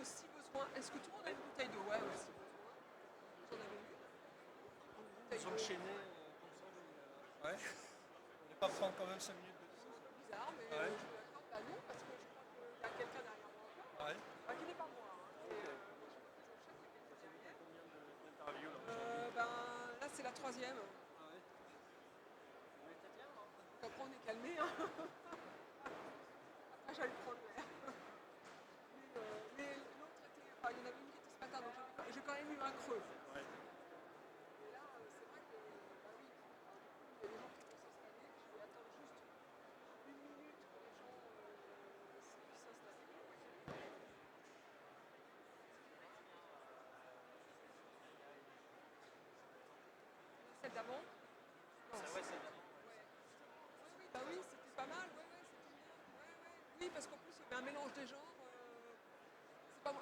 aussi besoin. Est-ce que tout le monde a une bouteille d'eau? Ouais, aussi besoin. Vous en avez une? Bouteille d'eau. S'enchaîner comme ça. Ouais. On n'est pas prendre quand même 5 minutes de C'est un peu bizarre, mais Ouais. je l'accorde. Bah non, parce que je crois qu'il y a quelqu'un derrière moi encore. Ouais. Qui n'est pas moi. Hein. Et, je crois que j'enchaîne, il y a quelqu'un derrière. D'interview là. Ben, là, c'est la troisième. Ah ouais. Donc après, on est calmé. Hein. Après, j'allais prendre l'air. Mais l'autre était. Enfin, il y en avait une qui était ce matin, donc j'ai quand même eu un creux. Ouais. Et là, c'est vrai que. Bah oui, il y a des gens qui vont s'installer. Je vais attendre juste une minute que les gens puissent s'installer. Celle d'avant? Non, Ouais, c'est bien. oui, bah oui, c'était pas mal. Ouais, ouais, c'était bien. Ouais, ouais. Oui, parce qu'en plus, il y avait un mélange des genres.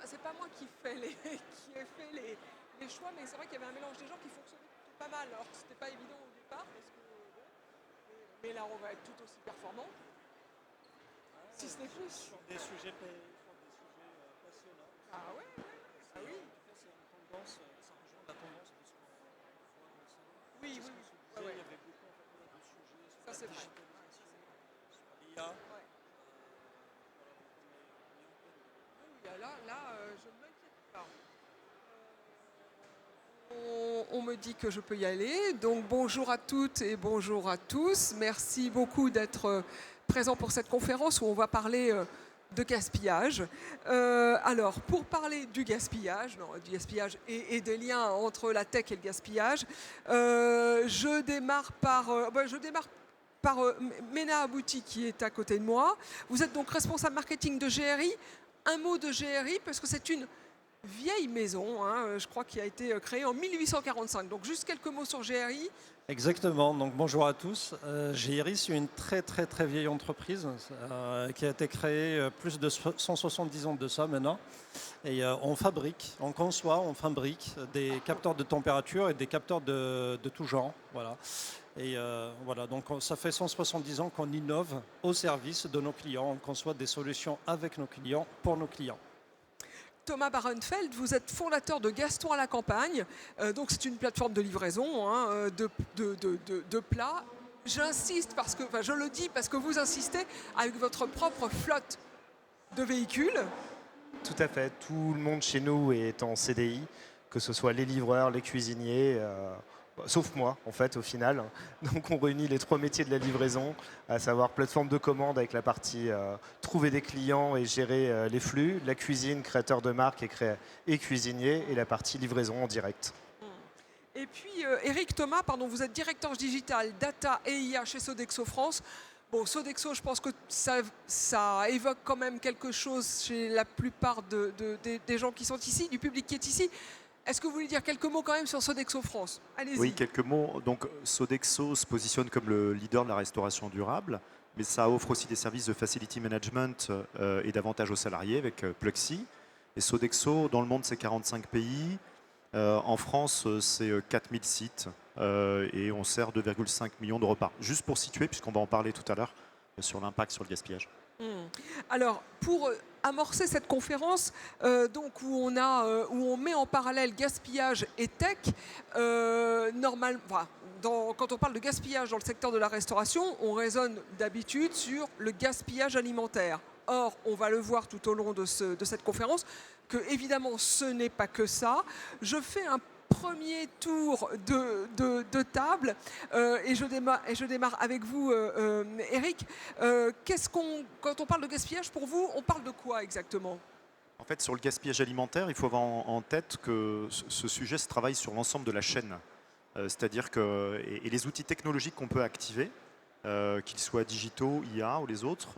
C'est pas moi qui, qui ai fait les choix, mais c'est vrai qu'il y avait un mélange des genres qui fonctionnait plutôt pas mal. Alors que c'était pas évident au départ, parce que bon, mais là, on va être tout aussi performant, si ce n'est plus. Sur des sujets passionnants. Ah ouais, ouais. Ah oui. En tout cas, c'est une tendance, ça rejoint la tendance de ce qu'on voit récemment. Oui, C'est ce oui, qu'on oui. se disait, Ouais, ouais. il y avait beaucoup en fait, voilà, de sujets sur Ça, la c'est vrai. digitalisation, sur l'IA. Ouais. Voilà, donc on est en plein dedans. Oui, là, je ne m'inquiète pas. On me dit que je peux y aller. Donc bonjour à toutes et bonjour à tous. Merci beaucoup d'être présents pour cette conférence où on va parler de gaspillage. Alors pour parler du gaspillage et des liens entre la tech et le gaspillage, je démarre par Mena Abouti qui est à côté de moi. Vous êtes donc responsable marketing de GRI. Un mot de GRI parce que c'est une vieille maison, hein, je crois, qui a été créée en 1845. Donc juste quelques mots sur GRI. Exactement, donc bonjour à tous. GRI, c'est une très très très vieille entreprise qui a été créée plus de 170 ans de ça maintenant. Et on conçoit, on fabrique des capteurs de température et des capteurs de tout genre. Voilà. Et voilà, donc ça fait 170 ans qu'on innove au service de nos clients. On conçoit des solutions avec nos clients, pour nos clients. Thomas Barenfeld, vous êtes fondateur de Gaston à la campagne. Donc c'est une plateforme de livraison de plats. J'insiste parce que, enfin je le dis parce que vous insistez avec votre propre flotte de véhicules. Tout à fait. Tout le monde chez nous est en CDI, que ce soit les livreurs, les cuisiniers, sauf moi, en fait, au final. Donc, on réunit les trois métiers de la livraison, à savoir plateforme de commande avec la partie trouver des clients et gérer les flux, la cuisine, créateur de marque et cuisinier, et la partie livraison en direct. Et puis, Eric Thomas, pardon, vous êtes directeur digital, data et IA chez Sodexo France. Bon, Sodexo, je pense que ça évoque quand même quelque chose chez la plupart des gens qui sont ici, du public qui est ici. Est-ce que vous voulez dire quelques mots quand même sur Sodexo France? Allez-y. Oui, quelques mots. Donc, Sodexo se positionne comme le leader de la restauration durable, mais ça offre aussi des services de facility management et d'avantages aux salariés avec Pluxee. Et Sodexo, dans le monde, c'est 45 pays. En France, c'est 4000 sites et on sert 2,5 millions de repas. Juste pour situer, puisqu'on va en parler tout à l'heure, sur l'impact sur le gaspillage. Alors, pour amorcer cette conférence, donc où on met en parallèle gaspillage et tech, quand on parle de gaspillage dans le secteur de la restauration, on raisonne d'habitude sur le gaspillage alimentaire. Or, on va le voir tout au long de cette conférence, que évidemment ce n'est pas que ça. Je fais un premier tour de table et je démarre avec vous, Eric. Quand on parle de gaspillage, pour vous, on parle de quoi exactement? En fait, sur le gaspillage alimentaire, il faut avoir en tête que ce sujet se travaille sur l'ensemble de la chaîne. C'est-à-dire que et les outils technologiques qu'on peut activer, qu'ils soient digitaux, IA ou les autres,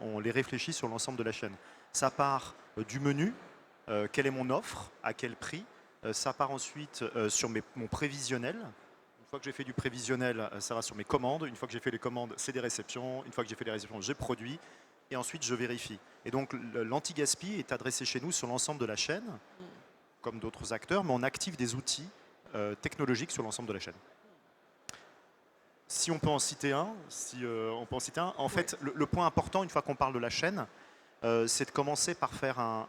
on les réfléchit sur l'ensemble de la chaîne. Ça part du menu, quelle est mon offre, à quel prix. Ça part ensuite sur mon prévisionnel. Une fois que j'ai fait du prévisionnel, ça va sur mes commandes. Une fois que j'ai fait les commandes, c'est des réceptions. Une fois que j'ai fait les réceptions, j'ai produit. Et ensuite, je vérifie. Et donc, l'anti-gaspi est adressé chez nous sur l'ensemble de la chaîne, comme d'autres acteurs, mais on active des outils technologiques sur l'ensemble de la chaîne. Si on peut en citer un, en fait, le point important, une fois qu'on parle de la chaîne, c'est de commencer par faire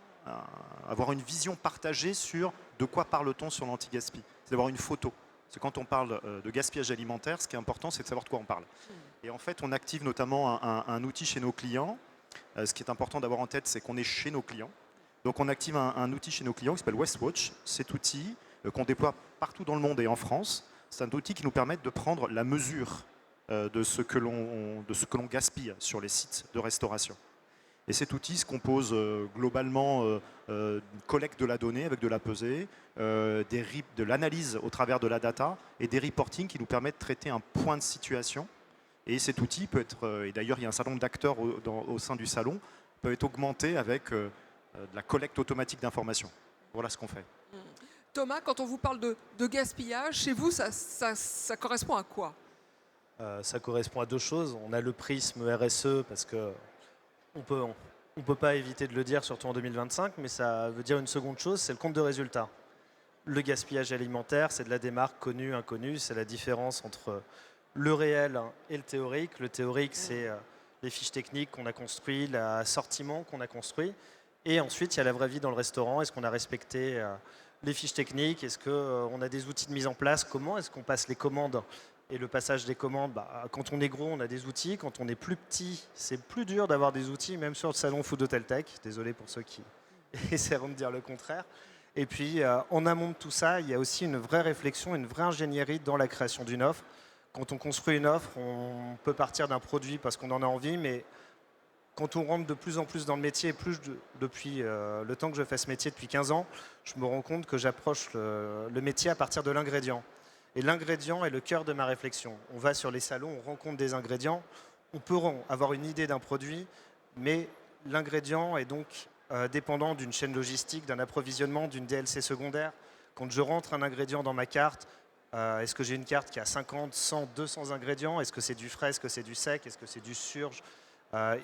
avoir une vision partagée sur de quoi parle-t-on sur l'anti-gaspi. C'est d'avoir une photo. Parce que quand on parle de gaspillage alimentaire, ce qui est important, c'est de savoir de quoi on parle. Et en fait, on active notamment un outil chez nos clients. Ce qui est important d'avoir en tête, c'est qu'on est chez nos clients. Donc on active un outil chez nos clients qui s'appelle Westwatch. Cet outil qu'on déploie partout dans le monde et en France, c'est un outil qui nous permet de prendre la mesure de ce que l'on gaspille sur les sites de restauration. Et cet outil se compose globalement d'une collecte de la donnée avec de la pesée, de l'analyse au travers de la data et des reporting qui nous permettent de traiter un point de situation. Et cet outil peut être, et d'ailleurs il y a un certain nombre d'acteurs au sein du salon, peut être augmenté avec de la collecte automatique d'informations. Voilà ce qu'on fait. Thomas, quand on vous parle de gaspillage, chez vous, ça correspond à quoi? Ça correspond à deux choses. On a le prisme RSE parce que on peut pas éviter de le dire, surtout en 2025, mais ça veut dire une seconde chose, c'est le compte de résultat. Le gaspillage alimentaire, c'est de la démarque connue, inconnue, c'est la différence entre le réel et le théorique. Le théorique, c'est les fiches techniques qu'on a construites, l'assortiment qu'on a construit. Et ensuite, il y a la vraie vie dans le restaurant. Est-ce qu'on a respecté les fiches techniques? Est-ce qu'on a des outils de mise en place? Comment est-ce qu'on passe les commandes? Et le passage des commandes, quand on est gros, on a des outils. Quand on est plus petit, c'est plus dur d'avoir des outils, même sur le salon Food Hotel Tech. Désolé pour ceux qui essaieront de dire le contraire. Et puis, en amont de tout ça, il y a aussi une vraie réflexion, une vraie ingénierie dans la création d'une offre. Quand on construit une offre, on peut partir d'un produit parce qu'on en a envie, mais quand on rentre de plus en plus dans le métier, depuis le temps que je fais ce métier, depuis 15 ans, je me rends compte que j'approche le métier à partir de l'ingrédient. Et l'ingrédient est le cœur de ma réflexion. On va sur les salons, on rencontre des ingrédients, on peut avoir une idée d'un produit, mais l'ingrédient est donc dépendant d'une chaîne logistique, d'un approvisionnement, d'une DLC secondaire. Quand je rentre un ingrédient dans ma carte, est-ce que j'ai une carte qui a 50, 100, 200 ingrédients? Est-ce que c'est du frais? Est-ce que c'est du sec? Est-ce que c'est du surge?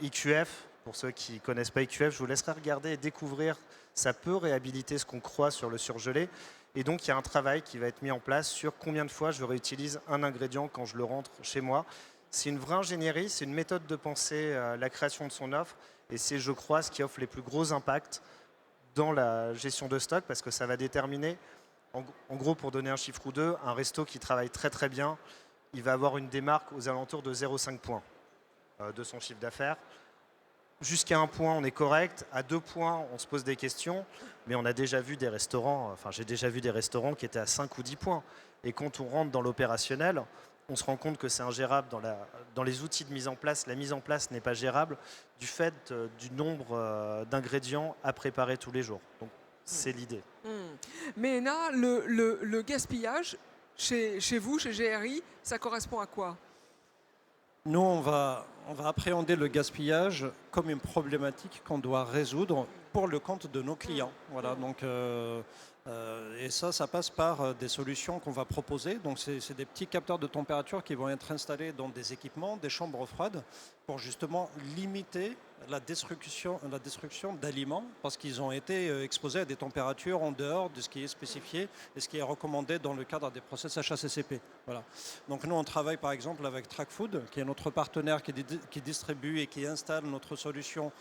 IQF, pour ceux qui ne connaissent pas IQF, je vous laisserai regarder et découvrir. Ça peut réhabiliter ce qu'on croit sur le surgelé. Et donc, il y a un travail qui va être mis en place sur combien de fois je réutilise un ingrédient quand je le rentre chez moi. C'est une vraie ingénierie, c'est une méthode de penser la création de son offre. Et c'est, je crois, ce qui offre les plus gros impacts dans la gestion de stock, parce que ça va déterminer, en gros, pour donner un chiffre ou deux, un resto qui travaille très très bien, il va avoir une démarque aux alentours de 0,5 points de son chiffre d'affaires. Jusqu'à 1 point, on est correct. À 2 points, on se pose des questions. Mais on a déjà vu des restaurants, j'ai déjà vu des restaurants qui étaient à 5 ou 10 points. Et quand on rentre dans l'opérationnel, on se rend compte que c'est ingérable dans les outils de mise en place. La mise en place n'est pas gérable du fait du nombre d'ingrédients à préparer tous les jours. Donc, c'est l'idée. Mais Héna, le gaspillage, chez vous, chez GRI, ça correspond à quoi? Nous, on va appréhender le gaspillage comme une problématique qu'on doit résoudre pour le compte de nos clients. Voilà, donc, et ça passe par des solutions qu'on va proposer. Donc, c'est des petits capteurs de température qui vont être installés dans des équipements, des chambres froides, pour justement limiter la destruction d'aliments, parce qu'ils ont été exposés à des températures en dehors de ce qui est spécifié et ce qui est recommandé dans le cadre des process HACCP. Voilà. Donc nous, on travaille par exemple avec TrackFood, qui est notre partenaire qui distribue et qui installe notre solution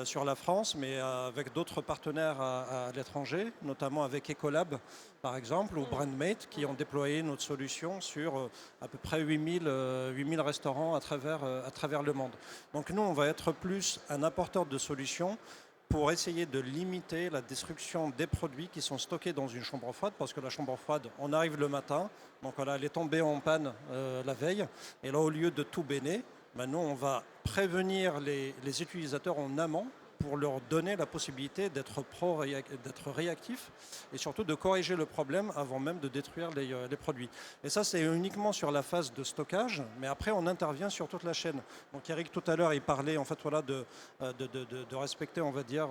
sur la France, mais avec d'autres partenaires à l'étranger, notamment avec Ecolab, par exemple, ou Brandmate, qui ont déployé notre solution sur à peu près 8000 restaurants à travers le monde. Donc nous, on va être plus un apporteur de solutions pour essayer de limiter la destruction des produits qui sont stockés dans une chambre froide, parce que la chambre froide, on arrive le matin, donc voilà, elle est tombée en panne la veille, et là, au lieu de tout béner, nous, on va prévenir les utilisateurs en amont pour leur donner la possibilité d'être réactifs et surtout de corriger le problème avant même de détruire les produits. Et ça, c'est uniquement sur la phase de stockage, mais après, on intervient sur toute la chaîne. Donc Eric, tout à l'heure, il parlait en fait, voilà, de respecter, on va dire,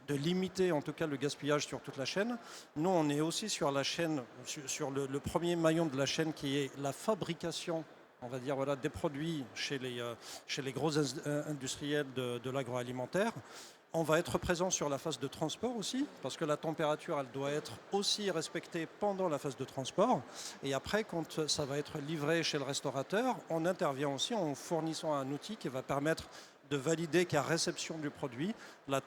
de limiter en tout cas le gaspillage sur toute la chaîne. Nous, on est aussi sur la chaîne, sur le premier maillon de la chaîne qui est la fabrication, on va dire, voilà, des produits chez les gros industriels de l'agroalimentaire. On va être présent sur la phase de transport aussi, parce que la température, elle doit être aussi respectée pendant la phase de transport. Et après, quand ça va être livré chez le restaurateur, on intervient aussi en fournissant un outil qui va permettre de valider qu'à réception du produit, la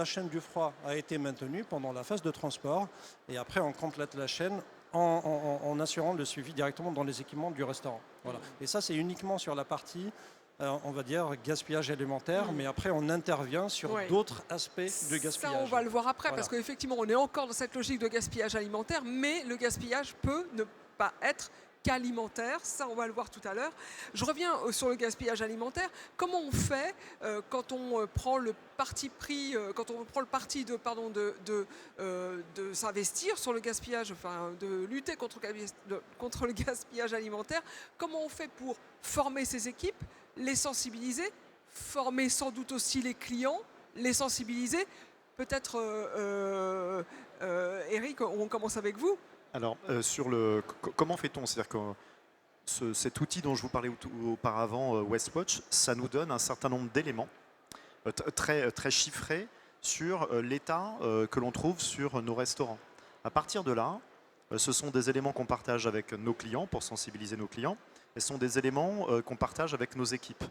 chaîne du froid a été maintenue pendant la phase de transport. Et après, on complète la chaîne en assurant le suivi directement dans les équipements du restaurant. Voilà. Et ça, c'est uniquement sur la partie on va dire gaspillage alimentaire, mais après on intervient sur d'autres aspects du gaspillage. Ça, on va le voir après, Voilà. parce qu'effectivement, on est encore dans cette logique de gaspillage alimentaire, mais le gaspillage peut ne pas être qu'alimentaire. Ça, on va le voir tout à l'heure. Je reviens sur le gaspillage alimentaire. Comment on fait quand on prend le parti pris, quand on prend le parti de s'investir sur le gaspillage, enfin de lutter contre le gaspillage alimentaire? Comment on fait pour former ces équipes, les sensibiliser, former sans doute aussi les clients, les sensibiliser? Peut-être, Eric, on commence avec vous. Alors, comment fait-on? C'est-à-dire que cet outil dont je vous parlais auparavant, Westwatch, ça nous donne un certain nombre d'éléments très chiffrés sur l'état que l'on trouve sur nos restaurants. À partir de là, ce sont des éléments qu'on partage avec nos clients pour sensibiliser nos clients, et ce sont des éléments qu'on partage avec nos équipes.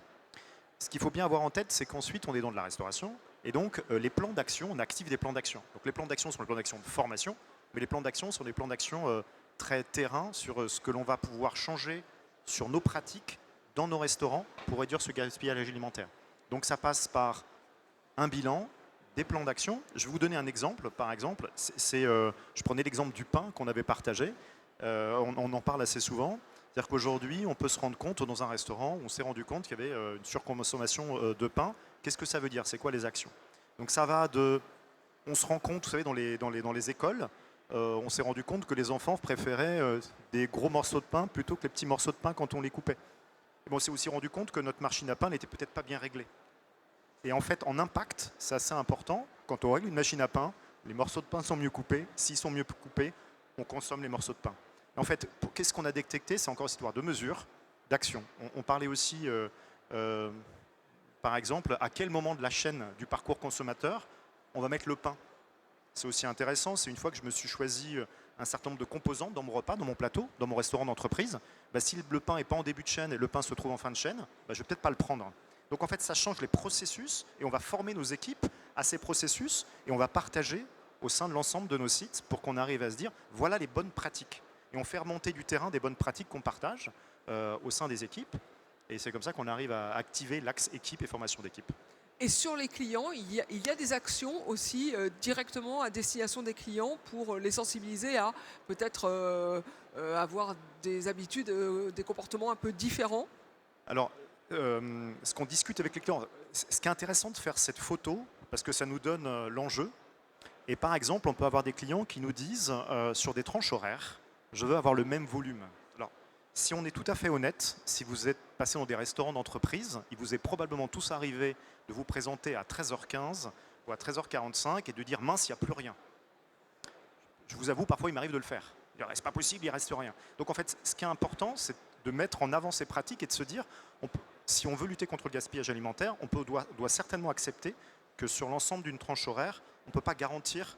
Ce qu'il faut bien avoir en tête, c'est qu'ensuite, on est dans de la restauration, et donc les plans d'action, on active des plans d'action. Donc les plans d'action sont les plans d'action de formation, mais les plans d'action sont des plans d'action très terrain sur ce que l'on va pouvoir changer sur nos pratiques dans nos restaurants pour réduire ce gaspillage alimentaire. Donc ça passe par un bilan, des plans d'action. Je vais vous donner un exemple. Par exemple, je prenais l'exemple du pain qu'on avait partagé. On en parle assez souvent. C'est-à-dire qu'aujourd'hui, on peut se rendre compte dans un restaurant, on s'est rendu compte qu'il y avait une surconsommation de pain. Qu'est-ce que ça veut dire? C'est quoi les actions? Donc ça va de... On se rend compte, vous savez, dans les écoles, on s'est rendu compte que les enfants préféraient des gros morceaux de pain plutôt que les petits morceaux de pain quand on les coupait. Et bon, on s'est aussi rendu compte que notre machine à pain n'était peut-être pas bien réglée. Et en fait, en impact, c'est assez important. Quand on règle une machine à pain, les morceaux de pain sont mieux coupés. S'ils sont mieux coupés, on consomme les morceaux de pain. Et en fait, qu'est-ce qu'on a détecté? C'est encore une histoire de mesure, d'action. On parlait aussi, par exemple, à quel moment de la chaîne du parcours consommateur on va mettre le pain. C'est aussi intéressant, c'est une fois que je me suis choisi un certain nombre de composants dans mon repas, dans mon plateau, dans mon restaurant d'entreprise, si le pain n'est pas en début de chaîne et le pain se trouve en fin de chaîne, je ne vais peut-être pas le prendre. Donc en fait, ça change les processus et on va former nos équipes à ces processus et on va partager au sein de l'ensemble de nos sites pour qu'on arrive à se dire, voilà les bonnes pratiques. Et on fait remonter du terrain des bonnes pratiques qu'on partage au sein des équipes. Et c'est comme ça qu'on arrive à activer l'axe équipe et formation d'équipe. Et sur les clients, il y a des actions aussi directement à destination des clients pour les sensibiliser à peut-être avoir des habitudes, des comportements un peu différents. Alors, ce qu'on discute avec les clients, ce qui est intéressant de faire cette photo, parce que ça nous donne l'enjeu. Et par exemple, on peut avoir des clients qui nous disent sur des tranches horaires, je veux avoir le même volume. Alors, si on est tout à fait honnête, si vous êtes passé dans des restaurants d'entreprise, il vous est probablement tous arrivé de vous présenter à 13h15 ou à 13h45 et de dire mince, il n'y a plus rien. Je vous avoue, parfois il m'arrive de le faire. C'est pas possible, il ne reste rien. Donc en fait, ce qui est important, c'est de mettre en avant ces pratiques et de se dire, si on veut lutter contre le gaspillage alimentaire, on doit certainement accepter que sur l'ensemble d'une tranche horaire, on ne peut pas garantir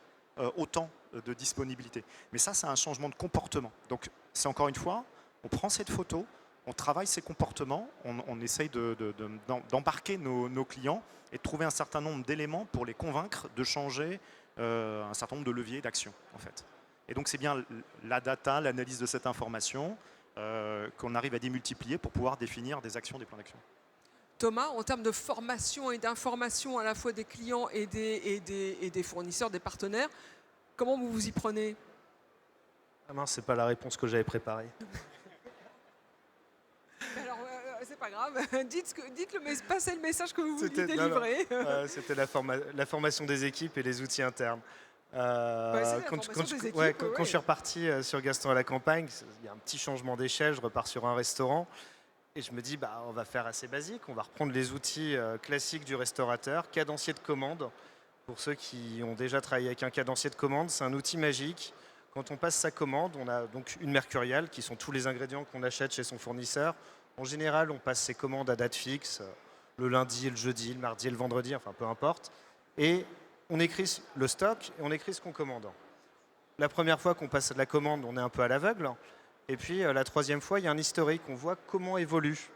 autant de disponibilité. Mais ça, c'est un changement de comportement. Donc c'est encore une fois, on prend cette photo, on travaille ces comportements, on essaye d'embarquer nos clients et de trouver un certain nombre d'éléments pour les convaincre de changer un certain nombre de leviers d'action, en fait. Et donc c'est bien la data, l'analyse de cette information qu'on arrive à démultiplier pour pouvoir définir des actions, des plans d'action. Thomas, en termes de formation et d'information à la fois des clients et des fournisseurs, des partenaires, comment vous vous y prenez? Ah mince, c'est pas la réponse que j'avais préparée. Alors, c'est pas grave. Passez le message que vous vouliez délivrer. C'était la formation des équipes et les outils internes. Quand je suis reparti sur Gaston à la campagne, il y a un petit changement d'échelle, je repars sur un restaurant et je me dis on va faire assez basique, on va reprendre les outils classiques du restaurateur, cadencier de commande. Pour ceux qui ont déjà travaillé avec un cadencier de commande, c'est un outil magique. Quand on passe sa commande, on a donc une mercuriale qui sont tous les ingrédients qu'on achète chez son fournisseur. En général, on passe ses commandes à date fixe, le lundi et le jeudi, le mardi et le vendredi, enfin peu importe. Et on écrit le stock et on écrit ce qu'on commande. La première fois qu'on passe de la commande, on est un peu à l'aveugle. Et puis la troisième fois, il y a un historique. On voit comment évolue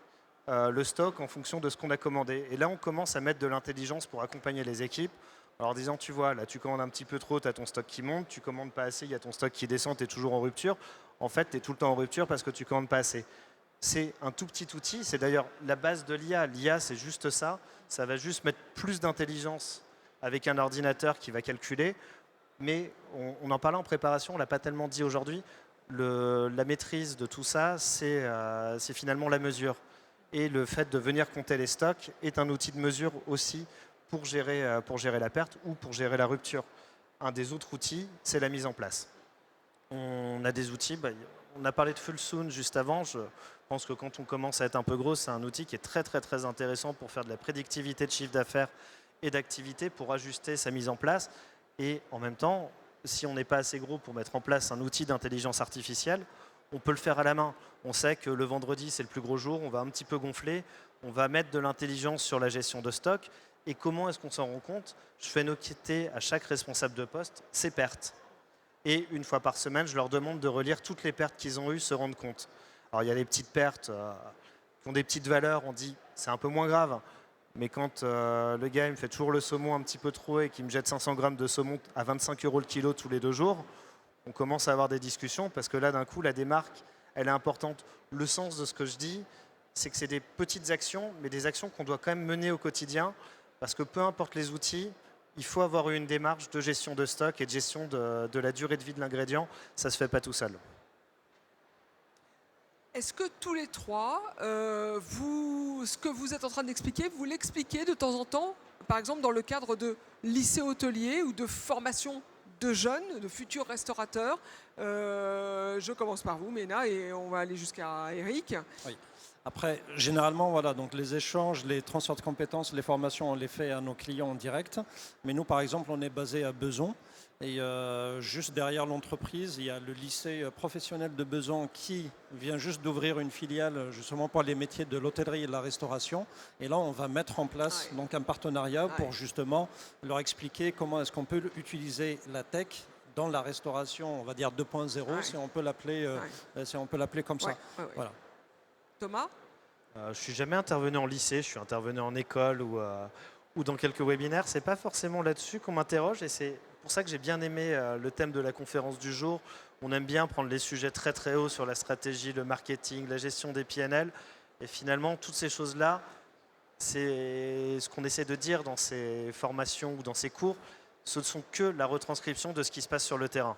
le stock en fonction de ce qu'on a commandé. Et là, on commence à mettre de l'intelligence pour accompagner les équipes. Alors en disant, tu vois, là, tu commandes un petit peu trop, tu as ton stock qui monte. Tu commandes pas assez, il y a ton stock qui descend, tu es toujours en rupture. En fait, tu es tout le temps en rupture parce que tu commandes pas assez. C'est un tout petit outil. C'est d'ailleurs la base de l'IA. L'IA, c'est juste ça. Ça va juste mettre plus d'intelligence avec un ordinateur qui va calculer. Mais on en parlait en préparation, on ne l'a pas tellement dit aujourd'hui. La maîtrise de tout ça, c'est finalement la mesure. Et le fait de venir compter les stocks est un outil de mesure aussi pour gérer la perte ou pour gérer la rupture. Un des autres outils, c'est la mise en place. On a des outils, on a parlé de Fullsoon juste avant. Je pense que quand on commence à être un peu gros, c'est un outil qui est très très très intéressant pour faire de la prédictivité de chiffre d'affaires et d'activité pour ajuster sa mise en place. Et en même temps, si on n'est pas assez gros pour mettre en place un outil d'intelligence artificielle, on peut le faire à la main. On sait que le vendredi, c'est le plus gros jour, on va un petit peu gonfler, on va mettre de l'intelligence sur la gestion de stock. Et comment est-ce qu'on s'en rend compte? Je fais noter à chaque responsable de poste ses pertes. Et une fois par semaine, je leur demande de relire toutes les pertes qu'ils ont eues, se rendre compte. Alors il y a des petites pertes qui ont des petites valeurs, on dit c'est un peu moins grave. Mais quand le gars il me fait toujours le saumon un petit peu trop et qu'il me jette 500 grammes de saumon à 25 € le kilo tous les 2 jours, on commence à avoir des discussions parce que là, d'un coup, la démarque, elle est importante. Le sens de ce que je dis, c'est que c'est des petites actions, mais des actions qu'on doit quand même mener au quotidien parce que peu importe les outils, il faut avoir une démarche de gestion de stock et de gestion de la durée de vie de l'ingrédient. Ça ne se fait pas tout seul. Est-ce que tous les trois, ce que vous êtes en train d'expliquer, vous l'expliquez de temps en temps, par exemple dans le cadre de lycée hôtelier ou de formation de jeunes, de futurs restaurateurs? Je commence par vous, Mena, et on va aller jusqu'à Eric. Oui. Après, généralement, voilà, donc les échanges, les transferts de compétences, les formations, on les fait à nos clients en direct. Mais nous, par exemple, on est basé à Besançon. Et juste derrière l'entreprise, il y a le lycée professionnel de Besançon qui vient juste d'ouvrir une filiale justement pour les métiers de l'hôtellerie et de la restauration. Et là, on va mettre en place donc un partenariat pour justement leur expliquer comment est-ce qu'on peut utiliser la tech dans la restauration, on va dire 2.0, si on peut l'appeler comme ça. Voilà. Thomas? Je ne suis jamais intervenu en lycée, je suis intervenu en école ou dans quelques webinaires. Ce n'est pas forcément là-dessus qu'on m'interroge et c'est pour ça que j'ai bien aimé le thème de la conférence du jour. On aime bien prendre les sujets très très hauts sur la stratégie, le marketing, la gestion des PNL. Et finalement, toutes ces choses-là, c'est ce qu'on essaie de dire dans ces formations ou dans ces cours. Ce ne sont que la retranscription de ce qui se passe sur le terrain.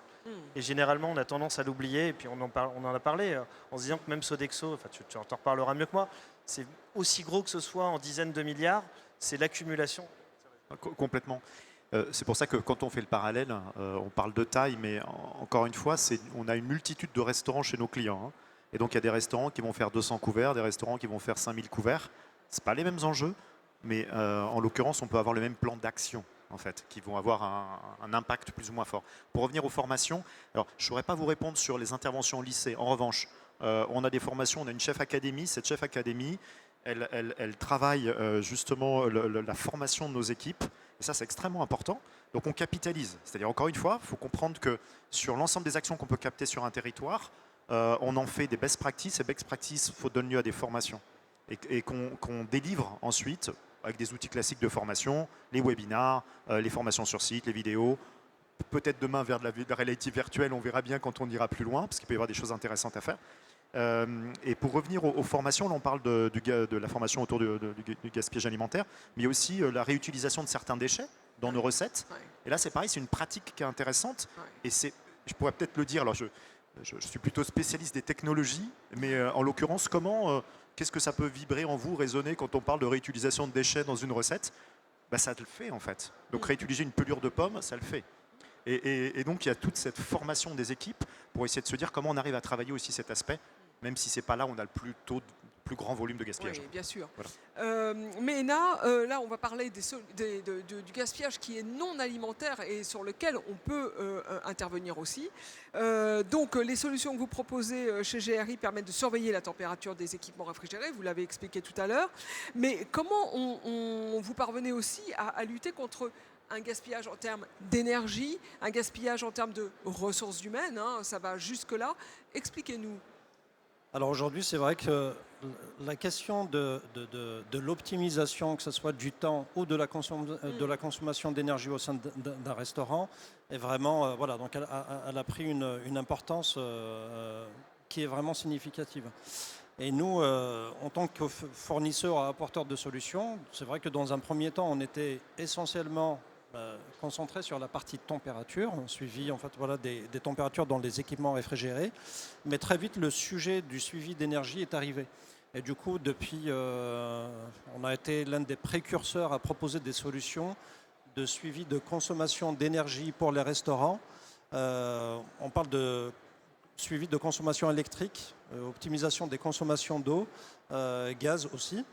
Et généralement, on a tendance à l'oublier. Et puis, on en a parlé en se disant que même Sodexo, enfin, tu en reparleras mieux que moi, c'est aussi gros que ce soit en dizaines de milliards, c'est l'accumulation. Complètement. C'est pour ça que quand on fait le parallèle, on parle de taille, mais encore une fois, on a une multitude de restaurants chez nos clients. Hein. Et donc, il y a des restaurants qui vont faire 200 couverts, des restaurants qui vont faire 5000 couverts. Ce pas les mêmes enjeux, mais en l'occurrence, on peut avoir le même plan d'action, en fait, qui vont avoir un impact plus ou moins fort. Pour revenir aux formations, alors, je ne saurais pas vous répondre sur les interventions au lycée. En revanche, on a des formations, on a une chef académie. Cette chef académie, elle travaille justement la formation de nos équipes. Et ça, c'est extrêmement important. Donc, on capitalise. C'est-à-dire, encore une fois, il faut comprendre que sur l'ensemble des actions qu'on peut capter sur un territoire, on en fait des best practices. Et best practices, il faut donner lieu à des formations. Et qu'on délivre ensuite avec des outils classiques de formation, les webinars, les formations sur site, les vidéos. Peut-être demain vers de la réalité virtuelle, on verra bien quand on ira plus loin, parce qu'il peut y avoir des choses intéressantes à faire. Et pour revenir aux formations, là on parle de la formation autour du gaspillage alimentaire, mais il y a aussi la réutilisation de certains déchets dans nos recettes. Et là c'est pareil, c'est une pratique qui est intéressante. Et je pourrais peut-être le dire, alors je suis plutôt spécialiste des technologies, mais en l'occurrence, qu'est-ce que ça peut vibrer en vous, résonner quand on parle de réutilisation de déchets dans une recette? Ça le fait en fait. Donc réutiliser une pelure de pomme, ça le fait. Et donc il y a toute cette formation des équipes pour essayer de se dire comment on arrive à travailler aussi cet aspect, même si c'est pas là où on a le plus grand volume de gaspillage. Oui, bien sûr. Voilà. Mais là, on va parler du gaspillage qui est non alimentaire et sur lequel on peut intervenir aussi. Donc, les solutions que vous proposez chez GRI permettent de surveiller la température des équipements réfrigérés, vous l'avez expliqué tout à l'heure. Mais comment vous parvenez aussi à lutter contre un gaspillage en termes d'énergie, un gaspillage en termes de ressources humaines, hein, ça va jusque-là. Expliquez-nous. Alors aujourd'hui, c'est vrai que la question de l'optimisation, que ce soit du temps ou de la consommation d'énergie au sein d'un restaurant, est vraiment, voilà, donc elle a pris une importance qui est vraiment significative. Et nous, en tant que fournisseurs et apporteurs de solutions, c'est vrai que dans un premier temps, on était essentiellement concentré sur la partie température, suivi en fait, voilà, des températures dans les équipements réfrigérés. Mais très vite, le sujet du suivi d'énergie est arrivé. Et du coup, depuis, on a été l'un des précurseurs à proposer des solutions de suivi de consommation d'énergie pour les restaurants. On parle de suivi de consommation électrique, optimisation des consommations d'eau, gaz aussi.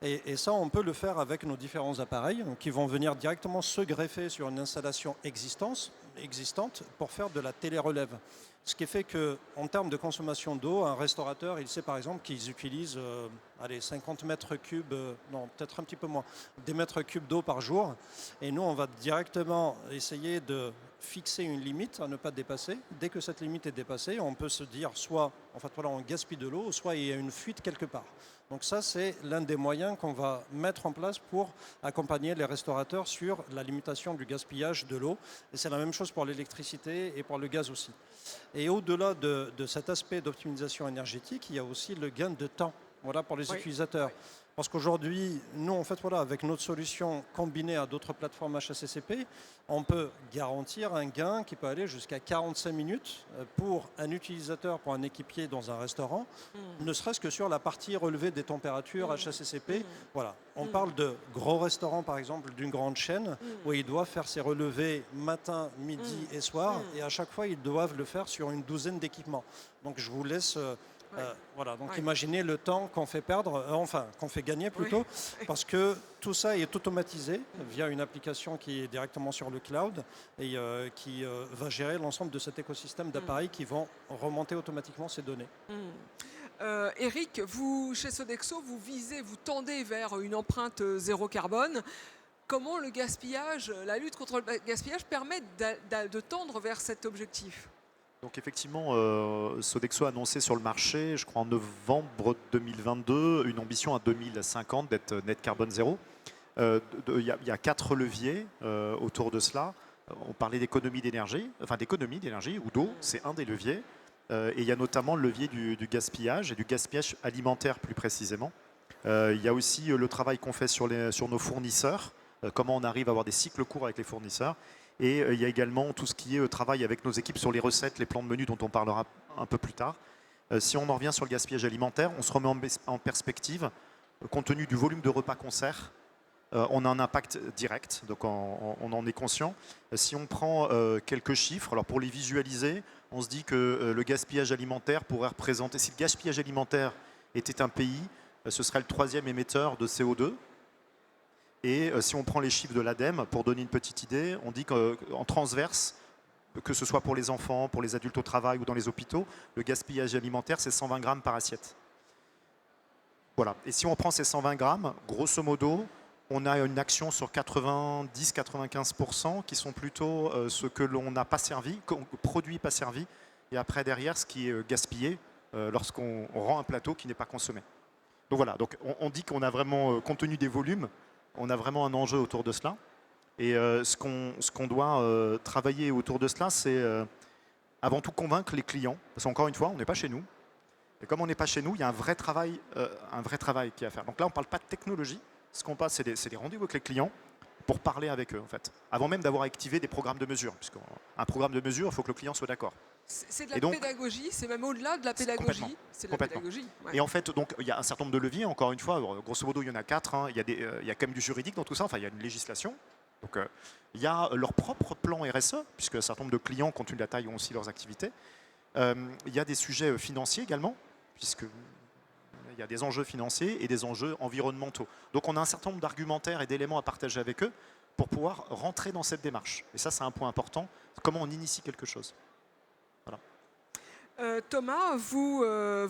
Et ça, on peut le faire avec nos différents appareils qui vont venir directement se greffer sur une installation existante pour faire de la télérelève. Ce qui fait qu'en termes de consommation d'eau, un restaurateur, il sait par exemple qu'ils utilisent 50 mètres cubes, non peut-être un petit peu moins, des mètres cubes d'eau par jour. Et nous, on va directement essayer de fixer une limite à ne pas dépasser. Dès que cette limite est dépassée, on peut se dire soit en fait, voilà, on gaspille de l'eau, soit il y a une fuite quelque part. Donc ça, c'est l'un des moyens qu'on va mettre en place pour accompagner les restaurateurs sur la limitation du gaspillage de l'eau. Et c'est la même chose pour l'électricité et pour le gaz aussi. Et au-delà de cet aspect d'optimisation énergétique, il y a aussi le gain de temps, voilà, pour les utilisateurs. Parce qu'aujourd'hui, nous, en fait, voilà, avec notre solution combinée à d'autres plateformes HACCP, on peut garantir un gain qui peut aller jusqu'à 45 minutes pour un utilisateur, pour un équipier dans un restaurant, ne serait-ce que sur la partie relevée des températures HACCP. Voilà. On parle de gros restaurants, par exemple, d'une grande chaîne, où ils doivent faire ces relevés matin, midi et soir, et à chaque fois, ils doivent le faire sur une douzaine d'équipements. Donc, je vous laisse... voilà, donc imaginez le temps qu'on fait perdre, qu'on fait gagner plutôt, parce que tout ça est automatisé via une application qui est directement sur le cloud et qui va gérer l'ensemble de cet écosystème d'appareils qui vont remonter automatiquement ces données. Eric, vous, chez Sodexo, vous tendez vers une empreinte zéro carbone. Comment le gaspillage, la lutte contre le gaspillage permet de tendre vers cet objectif ? Donc effectivement, Sodexo a annoncé sur le marché, je crois en novembre 2022, une ambition à 2050 d'être net carbone zéro. Il y a 4 leviers autour de cela. On parlait d'économie d'énergie, ou d'eau, c'est un des leviers. Et il y a notamment le levier du gaspillage et du gaspillage alimentaire plus précisément. Il y a aussi le travail qu'on fait sur nos fournisseurs, comment on arrive à avoir des cycles courts avec les fournisseurs. Et il y a également tout ce qui est travail avec nos équipes sur les recettes, les plans de menu dont on parlera un peu plus tard. Si on en revient sur le gaspillage alimentaire, on se remet en perspective. Compte tenu du volume de repas qu'on sert, on a un impact direct, donc on en est conscient. Si on prend quelques chiffres, alors pour les visualiser, on se dit que le gaspillage alimentaire pourrait représenter, si le gaspillage alimentaire était un pays, ce serait le 3e émetteur de CO2. Et si on prend les chiffres de l'ADEME, pour donner une petite idée, on dit qu'en transverse, que ce soit pour les enfants, pour les adultes au travail ou dans les hôpitaux, le gaspillage alimentaire, c'est 120 grammes par assiette. Voilà. Et si on prend ces 120 grammes, grosso modo, on a une action sur 90-95% qui sont plutôt ce que l'on n'a pas servi, produit pas servi, et après derrière ce qui est gaspillé lorsqu'on rend un plateau qui n'est pas consommé. Donc voilà, donc on dit qu'on a vraiment, compte tenu des volumes, on a vraiment un enjeu autour de cela. Et ce qu'on doit travailler autour de cela, c'est avant tout convaincre les clients. Parce qu'encore une fois, on n'est pas chez nous. Et comme on n'est pas chez nous, il y a un vrai travail qui est à faire. Donc là, on ne parle pas de technologie. Ce qu'on passe, c'est des rendez-vous avec les clients pour parler avec eux, en fait. Avant même d'avoir activé des programmes de mesure. Puisqu'un programme de mesure, il faut que le client soit d'accord. C'est de la pédagogie, c'est même au-delà de la pédagogie. C'est de la pédagogie. Ouais. Et en fait, donc, il y a un certain nombre de leviers, encore une fois, grosso modo, il y en a 4. Hein. Il y a quand même du juridique dans tout ça, enfin, il y a une législation. Donc, il y a leur propre plan RSE, puisque un certain nombre de clients, compte tenu de la taille, ont aussi leurs activités. Il y a des sujets financiers également, puisqu'il y a des enjeux financiers et des enjeux environnementaux. Donc, on a un certain nombre d'argumentaires et d'éléments à partager avec eux pour pouvoir rentrer dans cette démarche. Et ça, c'est un point important. Comment on initie quelque chose. Voilà. Thomas, vous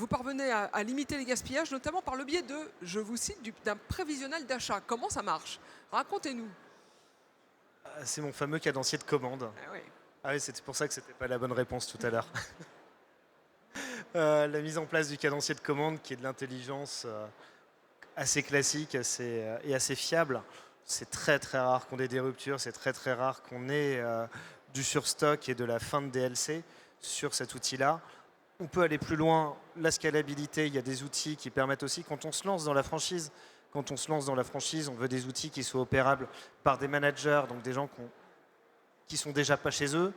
parvenez à limiter les gaspillages, notamment par le biais de, je vous cite, d'un prévisionnel d'achat. Comment ça marche? Racontez-nous. C'est mon fameux cadencier de commande. Ah oui. Ah oui, c'est pour ça que c'était pas la bonne réponse tout à l'heure. La mise en place du cadencier de commande, qui est de l'intelligence assez classique et assez fiable. C'est très très rare qu'on ait des ruptures, c'est très très rare qu'on ait du surstock et de la fin de DLC sur cet outil-là. On peut aller plus loin, la scalabilité, il y a des outils qui permettent aussi, quand on se lance dans la franchise, on veut des outils qui soient opérables par des managers, donc des gens qui sont déjà pas chez eux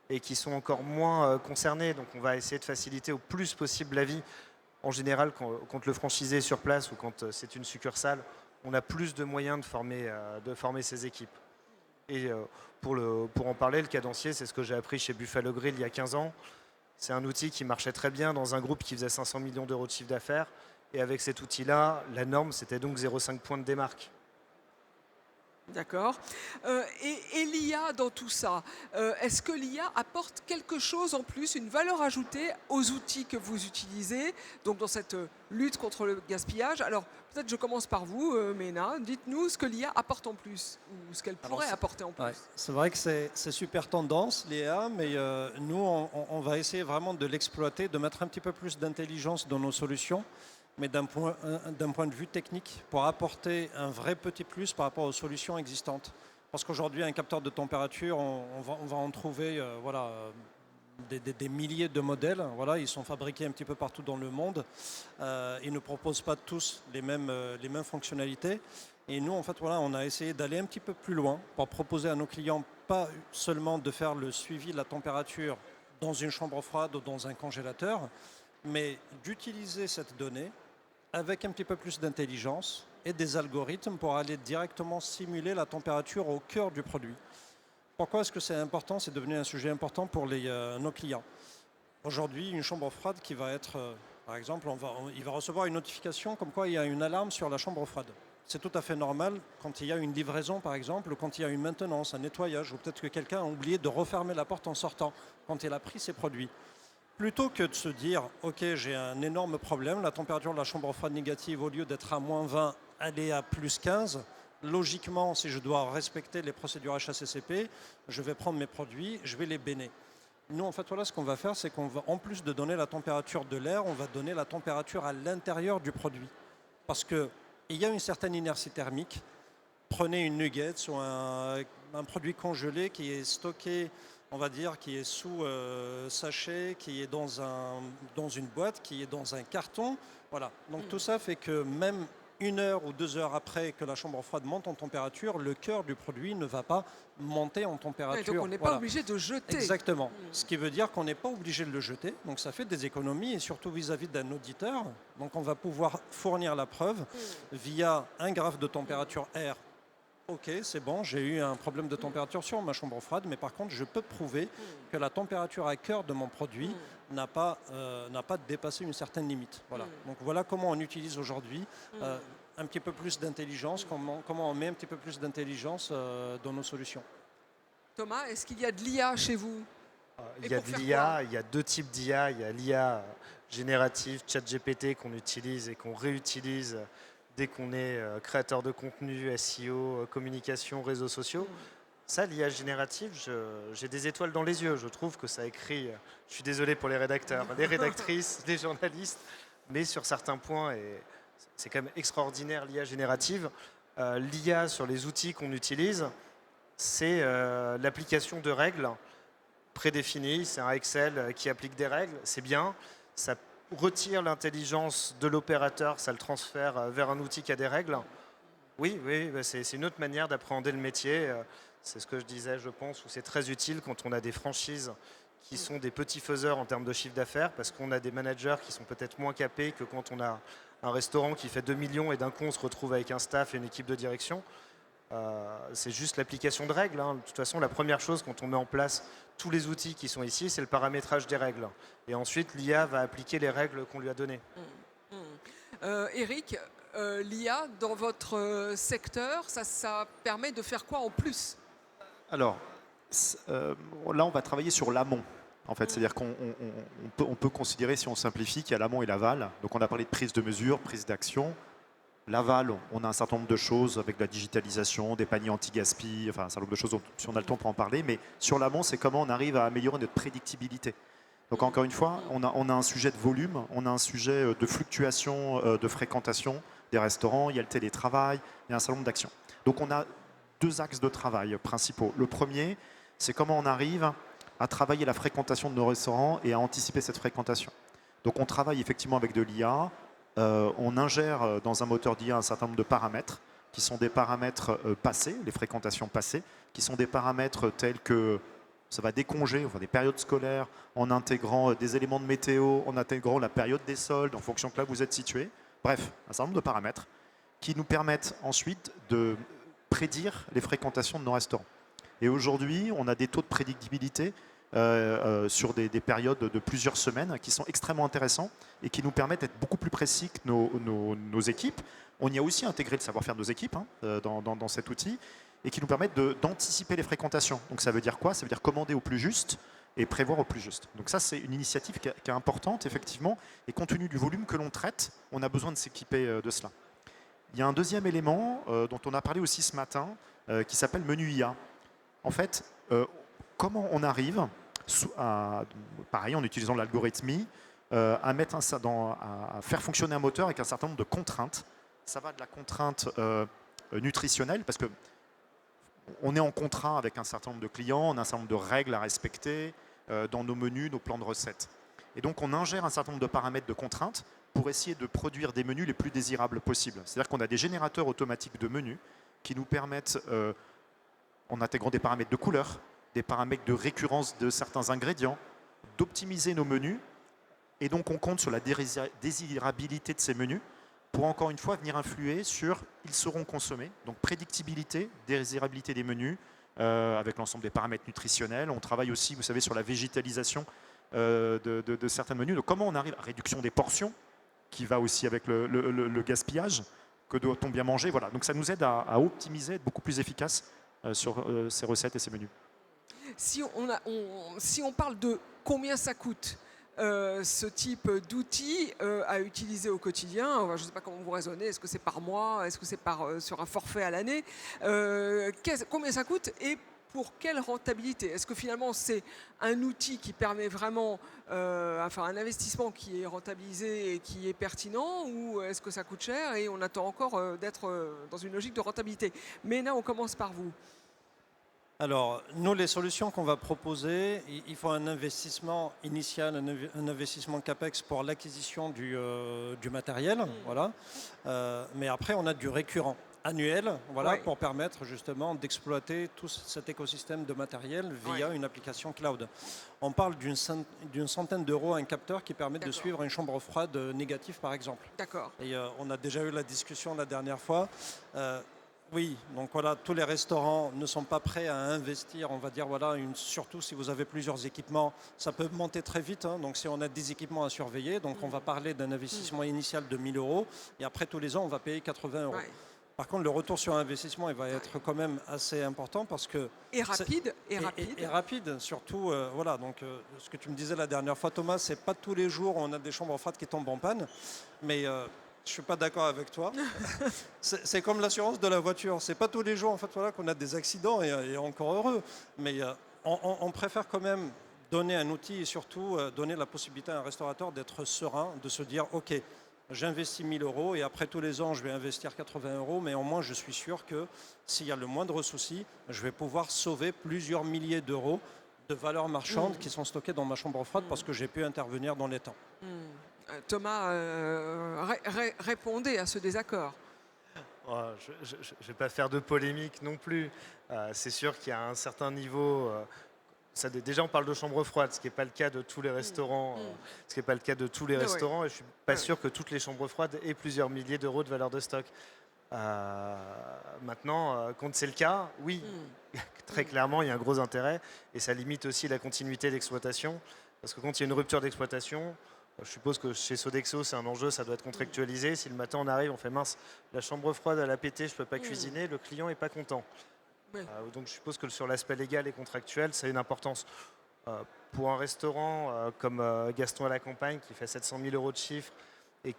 et qui sont encore moins concernés. Donc on va essayer de faciliter au plus possible la vie. En général, quand le franchisé est sur place ou quand c'est une succursale, on a plus de moyens de former ses équipes. Et pour en parler, le cadencier, c'est ce que j'ai appris chez Buffalo Grill il y a 15 ans. C'est un outil qui marchait très bien dans un groupe qui faisait 500 millions d'euros de chiffre d'affaires. Et avec cet outil-là, la norme, c'était donc 0,5 points de démarque. D'accord. Et l'IA dans tout ça, est-ce que l'IA apporte quelque chose en plus, une valeur ajoutée aux outils que vous utilisez, donc dans cette lutte contre le gaspillage? Alors, peut-être je commence par vous, Mena. Dites-nous ce que l'IA apporte en plus, ou ce qu'elle pourrait apporter en plus. Ouais, c'est vrai que c'est super tendance, l'IA, mais nous, on va essayer vraiment de l'exploiter, de mettre un petit peu plus d'intelligence dans nos solutions, mais d'un point de vue technique, pour apporter un vrai petit plus par rapport aux solutions existantes. Parce qu'aujourd'hui, un capteur de température, on va en trouver des milliers de modèles. Voilà, ils sont fabriqués un petit peu partout dans le monde. Ils ne proposent pas tous les mêmes fonctionnalités. Et nous, en fait, voilà, on a essayé d'aller un petit peu plus loin pour proposer à nos clients pas seulement de faire le suivi de la température dans une chambre froide ou dans un congélateur, mais d'utiliser cette donnée avec un petit peu plus d'intelligence et des algorithmes pour aller directement simuler la température au cœur du produit. Pourquoi est-ce que c'est important? C'est devenu un sujet important pour nos clients. Aujourd'hui, une chambre froide qui va être, par exemple, il va recevoir une notification comme quoi il y a une alarme sur la chambre froide. C'est tout à fait normal quand il y a une livraison, par exemple, ou quand il y a une maintenance, un nettoyage, ou peut-être que quelqu'un a oublié de refermer la porte en sortant, quand il a pris ses produits. Plutôt que de se dire, ok, j'ai un énorme problème, la température de la chambre froide négative, au lieu d'être à -20, elle est à +15. Logiquement, si je dois respecter les procédures HACCP, je vais prendre mes produits, je vais les bénir. Nous, en fait, voilà, ce qu'on va faire, c'est qu'on va, en plus de donner la température de l'air, on va donner la température à l'intérieur du produit. Parce qu'il y a une certaine inertie thermique. Prenez une nugget ou un produit congelé qui est stocké, on va dire, qui est sous sachet, qui est dans une boîte, qui est dans un carton. Voilà. Donc tout ça fait que même 1 heure ou 2 heures après que la chambre froide monte en température, le cœur du produit ne va pas monter en température. Donc on n'est pas obligé de jeter. Exactement. Ce qui veut dire qu'on n'est pas obligé de le jeter. Donc ça fait des économies et surtout vis-à-vis d'un auditeur. Donc on va pouvoir fournir la preuve via un graphe de température R. Ok, c'est bon, j'ai eu un problème de température sur ma chambre froide, mais par contre, je peux prouver que la température à cœur de mon produit n'a pas dépassé une certaine limite. Voilà. Donc voilà comment on utilise aujourd'hui un petit peu plus d'intelligence, comment on met un petit peu plus d'intelligence dans nos solutions. Thomas, est-ce qu'il y a de l'IA chez vous? Il y a de l'IA, il y a 2 types d'IA. Il y a l'IA générative, ChatGPT, qu'on utilise et qu'on réutilise dès qu'on est créateur de contenu, SEO, communication, réseaux sociaux. Ça, l'IA générative, j'ai des étoiles dans les yeux. Je trouve que ça écrit, je suis désolé pour les rédacteurs, les rédactrices, les journalistes, mais sur certains points, et c'est quand même extraordinaire l'IA générative. L'IA sur les outils qu'on utilise, c'est l'application de règles prédéfinies. C'est un Excel qui applique des règles, c'est bien. Ça retire l'intelligence de l'opérateur, ça le transfère vers un outil qui a des règles. Oui, c'est une autre manière d'appréhender le métier. C'est ce que je disais, je pense, où c'est très utile quand on a des franchises qui sont des petits faiseurs en termes de chiffre d'affaires, parce qu'on a des managers qui sont peut-être moins capés que quand on a un restaurant qui fait 2 millions et d'un coup on se retrouve avec un staff et une équipe de direction. C'est juste l'application de règles. De toute façon, la première chose quand on met en place tous les outils qui sont ici, c'est le paramétrage des règles. Et ensuite, l'IA va appliquer les règles qu'on lui a données. Eric, l'IA dans votre secteur, ça permet de faire quoi en plus? Alors, là, on va travailler sur l'amont. En fait, c'est-à-dire qu'on peut considérer, si on simplifie, qu'il y a l'amont et l'aval. Donc, on a parlé de prise de mesure, prise d'action. L'aval, on a un certain nombre de choses avec la digitalisation, des paniers anti-gaspi, enfin un certain nombre de choses dont si on a le temps pour en parler. Mais sur l'amont, c'est comment on arrive à améliorer notre prédictibilité. Donc encore une fois, on a un sujet de volume, on a un sujet de fluctuation, de fréquentation des restaurants, il y a le télétravail, il y a un certain nombre d'actions. Donc on a 2 axes de travail principaux. Le premier, c'est comment on arrive à travailler la fréquentation de nos restaurants et à anticiper cette fréquentation. Donc on travaille effectivement avec de l'IA, on ingère dans un moteur d'IA un certain nombre de paramètres qui sont des paramètres passés, les fréquentations passées, qui sont des paramètres tels que ça va déconger, enfin des périodes scolaires, en intégrant des éléments de météo, en intégrant la période des soldes, en fonction que là vous êtes situé. Bref, un certain nombre de paramètres qui nous permettent ensuite de prédire les fréquentations de nos restaurants. Et aujourd'hui, on a des taux de prédictibilité sur des périodes de plusieurs semaines qui sont extrêmement intéressants et qui nous permettent d'être beaucoup plus précis que nos équipes. On y a aussi intégré le savoir-faire de nos équipes dans cet outil et qui nous permettent d'anticiper les fréquentations. Donc ça veut dire quoi? Ça veut dire commander au plus juste et prévoir au plus juste. Donc ça, c'est une initiative qui est importante, effectivement, et compte tenu du volume que l'on traite, on a besoin de s'équiper de cela. Il y a un deuxième élément dont on a parlé aussi ce matin, qui s'appelle menu IA. En fait, comment on arrive, pareil en utilisant l'algorithmie, à faire fonctionner un moteur avec un certain nombre de contraintes. Ça va de la contrainte nutritionnelle, parce que on est en contrat avec un certain nombre de clients, on a un certain nombre de règles à respecter dans nos menus, nos plans de recettes. Et donc on ingère un certain nombre de paramètres de contraintes pour essayer de produire des menus les plus désirables possibles. C'est-à-dire qu'on a des générateurs automatiques de menus qui nous permettent, en intégrant des paramètres de couleur, des paramètres de récurrence de certains ingrédients, d'optimiser nos menus. Et donc on compte sur la désirabilité de ces menus pour encore une fois venir influer sur ils seront consommés. Donc prédictibilité, désirabilité des menus, avec l'ensemble des paramètres nutritionnels. On travaille aussi, vous savez, sur la végétalisation de certains menus. Donc comment on arrive à réduction des portions, qui va aussi avec le gaspillage, que doit-on bien manger. Voilà. Donc ça nous aide à optimiser, être beaucoup plus efficace sur ces recettes et ces menus. Si on parle de combien ça coûte, ce type d'outil à utiliser au quotidien, je ne sais pas comment vous raisonnez, est-ce que c'est par mois, est-ce que c'est sur un forfait à l'année, combien ça coûte et pour quelle rentabilité? Est-ce que finalement c'est un outil qui permet vraiment, un investissement qui est rentabilisé et qui est pertinent, ou est-ce que ça coûte cher et on attend encore d'être dans une logique de rentabilité? Mais là, on commence par vous. Alors, nous, les solutions qu'on va proposer, il faut un investissement initial, un investissement CAPEX pour l'acquisition du matériel, voilà. Mais après, on a du récurrent annuel, voilà, Ouais. pour permettre justement d'exploiter tout cet écosystème de matériel via une application cloud. On parle d'une centaine d'euros un capteur qui permet de D'accord. suivre une chambre froide négative, par exemple. D'accord. Et on a déjà eu la discussion la dernière fois. Oui, donc voilà, tous les restaurants ne sont pas prêts à investir, on va dire, voilà, surtout si vous avez plusieurs équipements, ça peut monter très vite, hein, donc si on a 10 équipements à surveiller, donc on va parler d'un investissement initial de 1 000 euros, et après tous les ans, on va payer 80 euros. Ouais. Par contre, le retour sur investissement, il va être quand même assez important parce que... Et rapide. Et rapide, surtout, voilà, donc ce que tu me disais la dernière fois, Thomas, c'est pas tous les jours on a des chambres froides qui tombent en panne, mais... je ne suis pas d'accord avec toi. C'est comme l'assurance de la voiture. Ce n'est pas tous les jours en fait, voilà, qu'on a des accidents et encore heureux. Mais on préfère quand même donner un outil et surtout donner la possibilité à un restaurateur d'être serein, de se dire ok, j'investis 1 000 euros et après tous les ans je vais investir 80 euros, mais au moins je suis sûr que s'il y a le moindre souci, je vais pouvoir sauver plusieurs milliers d'euros de valeurs marchandes qui sont stockées dans ma chambre froide parce que j'ai pu intervenir dans les temps. Thomas, répondez à ce désaccord. Je ne vais pas faire de polémique non plus. C'est sûr qu'il y a un certain niveau. Déjà, on parle de chambre froide, ce qui n'est pas le cas de tous les restaurants. Ce qui n'est pas le cas de tous les restaurants. Et je ne suis pas sûr que toutes les chambres froides aient plusieurs milliers d'euros de valeur de stock. Maintenant, quand c'est le cas, oui, très clairement, il y a un gros intérêt. Et ça limite aussi la continuité d'exploitation. Parce que quand il y a une rupture d'exploitation, je suppose que chez Sodexo, c'est un enjeu, ça doit être contractualisé. Si le matin on arrive, on fait mince, la chambre froide elle a pété, je ne peux pas cuisiner, le client n'est pas content. Oui. Donc je suppose que sur l'aspect légal et contractuel, ça a une importance. Pour un restaurant comme Gaston à la Campagne, qui fait 700 000 euros de chiffre et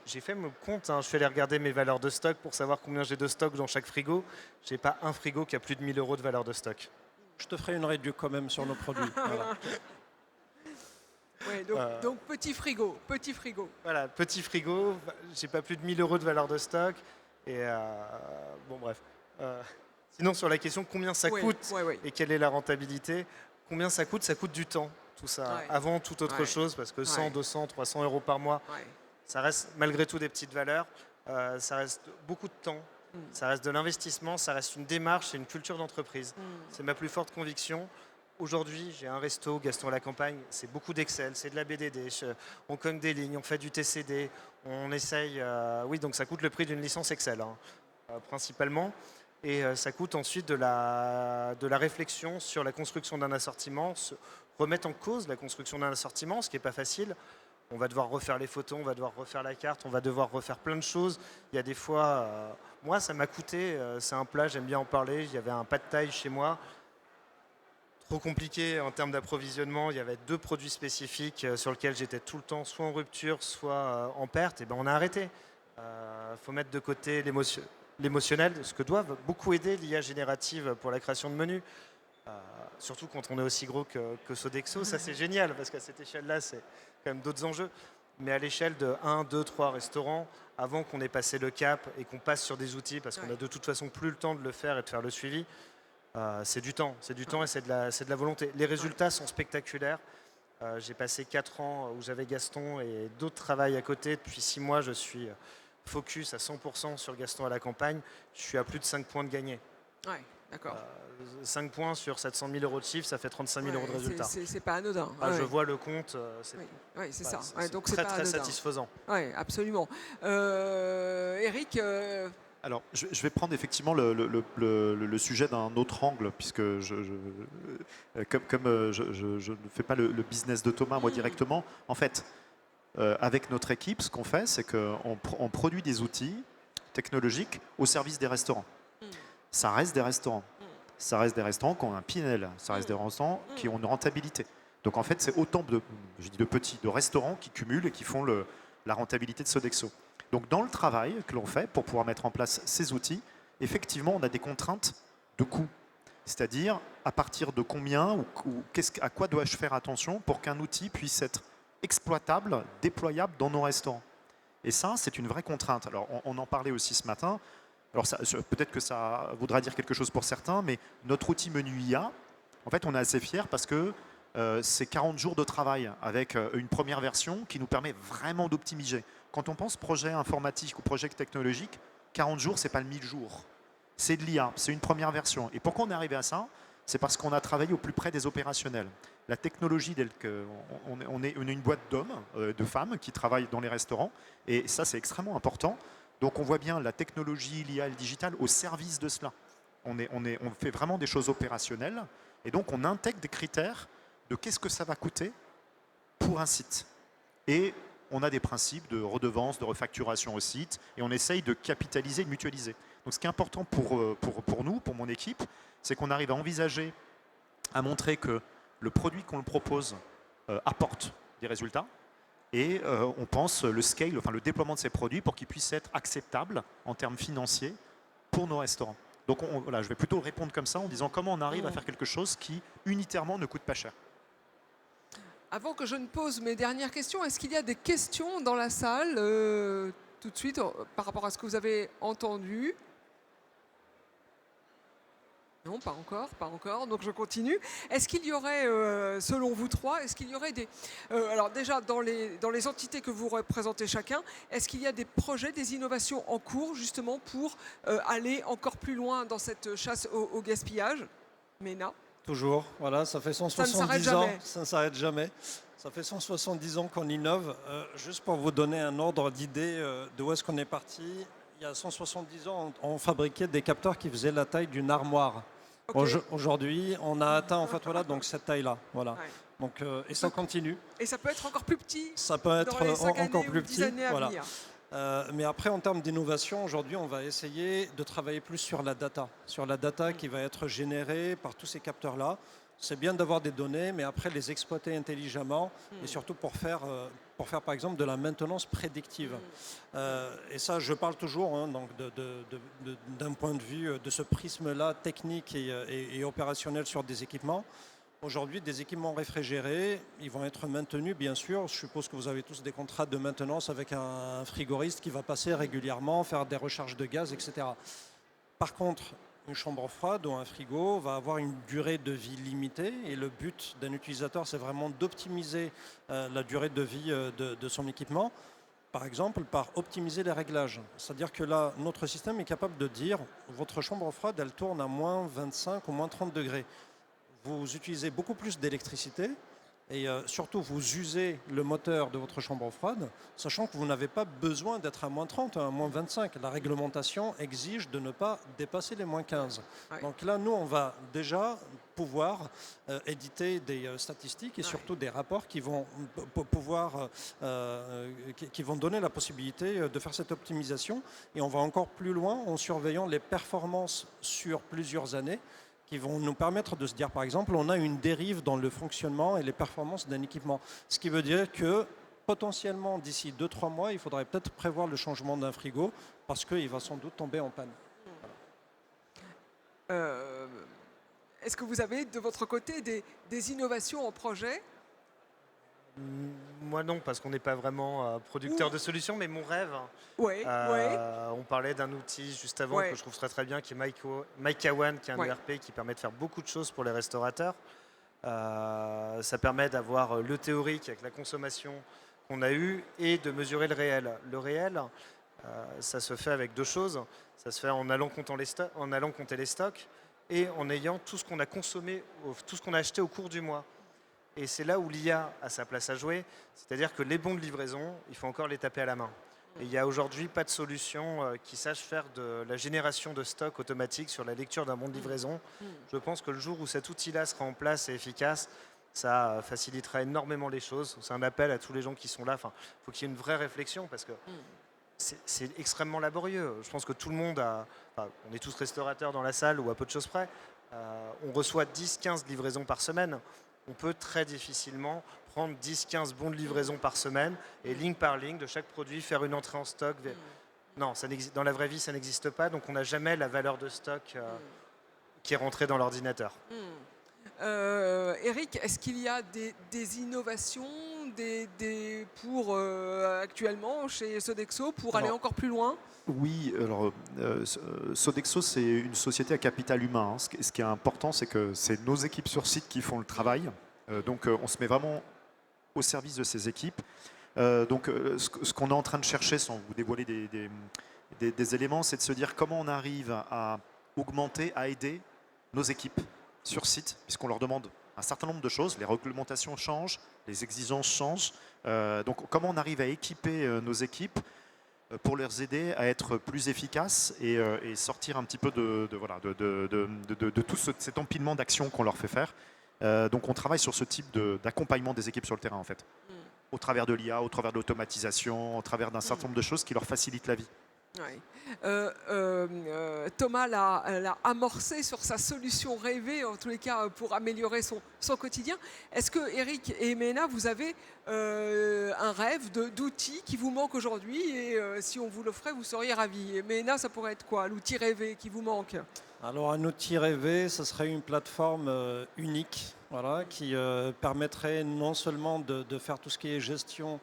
j'ai fait mon compte, hein, je suis allé regarder mes valeurs de stock pour savoir combien j'ai de stock dans chaque frigo. J'ai pas un frigo qui a plus de 1 000 € de valeur de stock. Je te ferai une réduction quand même sur nos produits. Voilà. Ouais, donc petit frigo, petit frigo. Voilà, petit frigo, j'ai pas plus de 1 000 € de valeur de stock. Et bon, bref. Sinon, sur la question combien ça coûte et quelle est la rentabilité, combien ça coûte du temps, tout ça, avant toute autre chose, parce que 100, 200, 300 € par mois, ça reste malgré tout des petites valeurs, ça reste beaucoup de temps, ça reste de l'investissement, ça reste une démarche et une culture d'entreprise. C'est ma plus forte conviction. Aujourd'hui, j'ai un resto, Gaston à la campagne, c'est beaucoup d'Excel, c'est de la BDD, on cogne des lignes, on fait du TCD, on essaye... oui, donc ça coûte le prix d'une licence Excel, hein, principalement. Et ça coûte ensuite de la réflexion sur la construction d'un assortiment, remettre en cause la construction d'un assortiment, ce qui n'est pas facile. On va devoir refaire les photos, on va devoir refaire la carte, on va devoir refaire plein de choses. Il y a des fois... moi, ça m'a coûté, c'est un plat, j'aime bien en parler, il y avait un pad thai chez moi, trop compliqué en termes d'approvisionnement. Il y avait 2 produits spécifiques sur lesquels j'étais tout le temps soit en rupture, soit en perte. Et ben on a arrêté. Faut mettre de côté l'émotionnel, ce que doivent beaucoup aider l'IA générative pour la création de menus. Surtout quand on est aussi gros que Sodexo, ça c'est génial parce qu'à cette échelle-là, c'est quand même d'autres enjeux. Mais à l'échelle de 1, 2, 3 restaurants, avant qu'on ait passé le cap et qu'on passe sur des outils, parce qu'on a de toute façon plus le temps de le faire et de faire le suivi, c'est du temps et c'est de la volonté. Les résultats sont spectaculaires. J'ai passé 4 ans où j'avais Gaston et d'autres travails à côté. Depuis 6 mois, je suis focus à 100% sur Gaston à la campagne. Je suis à plus de 5 points de gagné. Ouais, d'accord. 5 points sur 700 000 € de chiffre, ça fait 35 000 € de résultats. C'est pas anodin. Je vois le compte. C'est ça. Donc c'est c'est très, pas très anodin. satisfaisant. Oui, absolument. Eric Alors, je vais prendre effectivement le sujet d'un autre angle, puisque comme je ne fais pas le business de Thomas, moi, directement. En fait, avec notre équipe, ce qu'on fait, c'est qu'on produit des outils technologiques au service des restaurants. Ça reste des restaurants. Ça reste des restaurants qui ont un PNL. Ça reste des restaurants qui ont une rentabilité. Donc, en fait, c'est autant de restaurants qui cumulent et qui font la rentabilité de Sodexo. Donc dans le travail que l'on fait pour pouvoir mettre en place ces outils, effectivement, on a des contraintes de coût. C'est-à-dire à partir de combien ou à quoi dois-je faire attention pour qu'un outil puisse être exploitable, déployable dans nos restaurants. Et ça, c'est une vraie contrainte. Alors on en parlait aussi ce matin. Alors peut-être que ça voudra dire quelque chose pour certains, mais notre outil menu IA, en fait, on est assez fiers parce que c'est 40 jours de travail avec une première version qui nous permet vraiment d'optimiser. Quand on pense projet informatique ou projet technologique, 40 jours, ce n'est pas le 1000 jours. C'est de l'IA, c'est une première version. Et pourquoi on est arrivé à ça? C'est parce qu'on a travaillé au plus près des opérationnels. La technologie, on est une boîte d'hommes, de femmes qui travaillent dans les restaurants. Et ça, c'est extrêmement important. Donc on voit bien la technologie, l'IA et le digital au service de cela. On fait vraiment des choses opérationnelles. Et donc on intègre des critères de qu'est-ce que ça va coûter pour un site. Et on a des principes de redevance, de refacturation au site, et on essaye de capitaliser, de mutualiser. Donc ce qui est important pour nous, pour mon équipe, c'est qu'on arrive à envisager, à montrer que le produit qu'on le propose apporte des résultats, et on pense le scale, enfin le déploiement de ces produits pour qu'ils puissent être acceptables en termes financiers pour nos restaurants. Donc voilà, je vais plutôt répondre comme ça en disant comment on arrive à faire quelque chose qui unitairement ne coûte pas cher. Avant que je ne pose mes dernières questions, est-ce qu'il y a des questions dans la salle tout de suite par rapport à ce que vous avez entendu? Non, pas encore, donc je continue. Est-ce qu'il y aurait, selon vous trois, est-ce qu'il y aurait des... alors déjà, dans les entités que vous représentez chacun, est-ce qu'il y a des projets, des innovations en cours, justement, pour aller encore plus loin dans cette chasse au gaspillage? Ména? Toujours, voilà, ça fait 170 ans, ça ne s'arrête jamais. Ça fait 170 ans qu'on innove. Juste pour vous donner un ordre d'idée de où est-ce qu'on est parti, il y a 170 ans, on fabriquait des capteurs qui faisaient la taille d'une armoire. Okay. Aujourd'hui, on a atteint en fait voilà donc cette taille-là, voilà. Ouais. Donc et ça continue. Et ça peut être encore plus petit. Ça peut être encore plus petit, voilà. Venir. Mais après, en termes d'innovation, aujourd'hui, on va essayer de travailler plus sur la data qui va être générée par tous ces capteurs-là. C'est bien d'avoir des données, mais après les exploiter intelligemment et surtout pour faire pour faire par exemple de la maintenance prédictive. Et ça, je parle toujours donc d'un point de vue de ce prisme-là technique et opérationnel sur des équipements. Aujourd'hui, des équipements réfrigérés, ils vont être maintenus, bien sûr. Je suppose que vous avez tous des contrats de maintenance avec un frigoriste qui va passer régulièrement, faire des recharges de gaz, etc. Par contre, une chambre froide ou un frigo va avoir une durée de vie limitée et le but d'un utilisateur, c'est vraiment d'optimiser la durée de vie de son équipement, par exemple par optimiser les réglages. C'est-à-dire que là, notre système est capable de dire votre chambre froide, elle tourne à moins 25 ou moins 30 degrés. Vous utilisez beaucoup plus d'électricité et surtout vous usez le moteur de votre chambre froide, sachant que vous n'avez pas besoin d'être à moins 30, à moins 25. La réglementation exige de ne pas dépasser les moins 15. Ouais. Donc là, nous, on va déjà pouvoir éditer des statistiques et surtout des rapports qui vont qui vont donner la possibilité de faire cette optimisation. Et on va encore plus loin en surveillant les performances sur plusieurs années, qui vont nous permettre de se dire, par exemple, on a une dérive dans le fonctionnement et les performances d'un équipement. Ce qui veut dire que potentiellement, d'ici 2-3 mois, il faudrait peut-être prévoir le changement d'un frigo parce qu'il va sans doute tomber en panne. Est-ce que vous avez de votre côté des innovations en projet? Moi non, parce qu'on n'est pas vraiment producteur de solutions, mais mon rêve, Oui, on parlait d'un outil juste avant que je trouve très bien, qui est Maika One, qui est un ERP qui permet de faire beaucoup de choses pour les restaurateurs. Ça permet d'avoir le théorique avec la consommation qu'on a eue et de mesurer le réel. Le réel, ça se fait avec deux choses. Ça se fait en allant compter les stocks et en ayant tout ce qu'on a consommé, tout ce qu'on a acheté au cours du mois. Et c'est là où l'IA a sa place à jouer, c'est-à-dire que les bons de livraison, il faut encore les taper à la main. Et il n'y a aujourd'hui pas de solution qui sache faire de la génération de stock automatique sur la lecture d'un bon de livraison. Je pense que le jour où cet outil-là sera en place et efficace, ça facilitera énormément les choses. C'est un appel à tous les gens qui sont là. Enfin, il faut qu'il y ait une vraie réflexion parce que c'est extrêmement laborieux. Je pense que tout le monde on est tous restaurateurs dans la salle ou à peu de choses près. On reçoit 10-15 livraisons par semaine. On peut très difficilement prendre 10-15 bons de livraison par semaine et ligne par ligne de chaque produit faire une entrée en stock. Non, dans la vraie vie, ça n'existe pas. Donc on n'a jamais la valeur de stock qui est rentrée dans l'ordinateur. Eric, est-ce qu'il y a des innovations pour actuellement chez Sodexo pour aller encore plus loin? Oui, alors Sodexo, c'est une société à capital humain. Ce qui est important, c'est que c'est nos équipes sur site qui font le travail. Donc on se met vraiment au service de ces équipes. Ce qu'on est en train de chercher, sans vous dévoiler des éléments, c'est de se dire comment on arrive à augmenter, à aider nos équipes sur site, puisqu'on leur demande un certain nombre de choses. Les réglementations changent, les exigences changent. Donc comment on arrive à équiper nos équipes pour les aider à être plus efficaces et sortir un petit peu de tout cet empilement d'actions qu'on leur fait faire. Donc on travaille sur ce type d'accompagnement des équipes sur le terrain en fait, au travers de l'IA, au travers de l'automatisation, au travers d'un certain nombre de choses qui leur facilitent la vie. Oui. Thomas l'a amorcé sur sa solution rêvée, en tous les cas pour améliorer son quotidien. Est-ce que Eric et Mena, vous avez un rêve d'outil qui vous manque aujourd'hui et si on vous l'offrait, vous seriez ravis? Mena, ça pourrait être quoi, l'outil rêvé qui vous manque? Alors un outil rêvé, ce serait une plateforme unique, voilà, qui permettrait non seulement de faire tout ce qui est gestion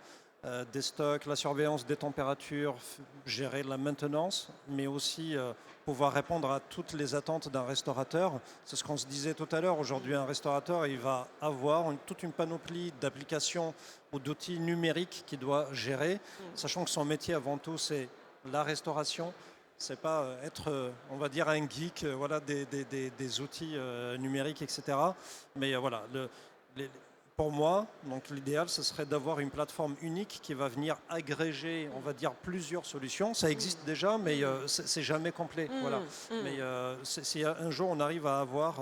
des stocks, la surveillance des températures, gérer la maintenance, mais aussi pouvoir répondre à toutes les attentes d'un restaurateur. C'est ce qu'on se disait tout à l'heure. Aujourd'hui, un restaurateur, il va avoir toute une panoplie d'applications ou d'outils numériques qu'il doit gérer, sachant que son métier avant tout, c'est la restauration. C'est pas être, on va dire, un geek voilà, des outils numériques, etc. Mais voilà, pour moi, donc l'idéal, ce serait d'avoir une plateforme unique qui va venir agréger, on va dire, plusieurs solutions. Ça existe déjà, mais c'est jamais complet. Voilà. Mais si un jour on arrive à avoir,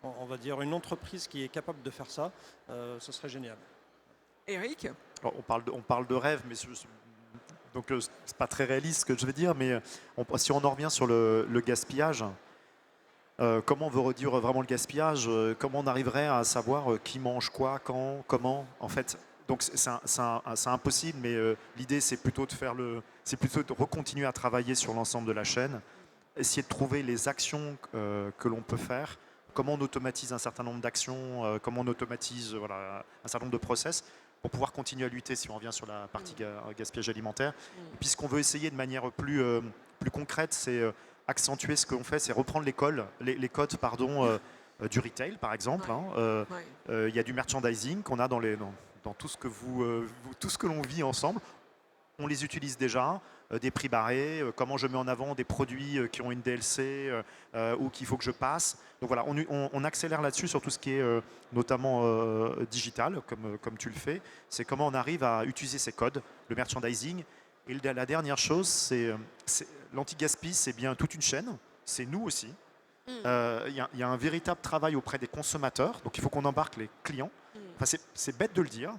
on va dire, une entreprise qui est capable de faire ça, ce serait génial. Eric? Alors, on parle de rêve, mais donc c'est pas très réaliste ce que je vais dire, mais si on en revient sur le gaspillage. Comment on veut réduire vraiment le gaspillage? Comment on arriverait à savoir qui mange quoi, quand, comment? En fait, donc c'est impossible, mais l'idée c'est plutôt de recontinuer à travailler sur l'ensemble de la chaîne, essayer de trouver les actions que l'on peut faire, comment on automatise un certain nombre d'actions, comment on automatise un certain nombre de process pour pouvoir continuer à lutter, si on revient sur la partie gaspillage alimentaire. Et puis ce qu'on veut essayer de manière plus concrète, c'est accentuer ce qu'on fait, c'est reprendre les codes du retail, par exemple. Il y a du merchandising qu'on a dans tout ce que tout ce que l'on vit ensemble. On les utilise déjà, des prix barrés, comment je mets en avant des produits qui ont une DLC ou qu'il faut que je passe. Donc voilà, on accélère là-dessus sur tout ce qui est notamment digital, comme tu le fais. C'est comment on arrive à utiliser ces codes, le merchandising. Et la dernière chose, c'est l'anti-gaspi, c'est bien toute une chaîne, c'est nous aussi. Il y a un véritable travail auprès des consommateurs, donc il faut qu'on embarque les clients. Enfin, c'est bête de le dire,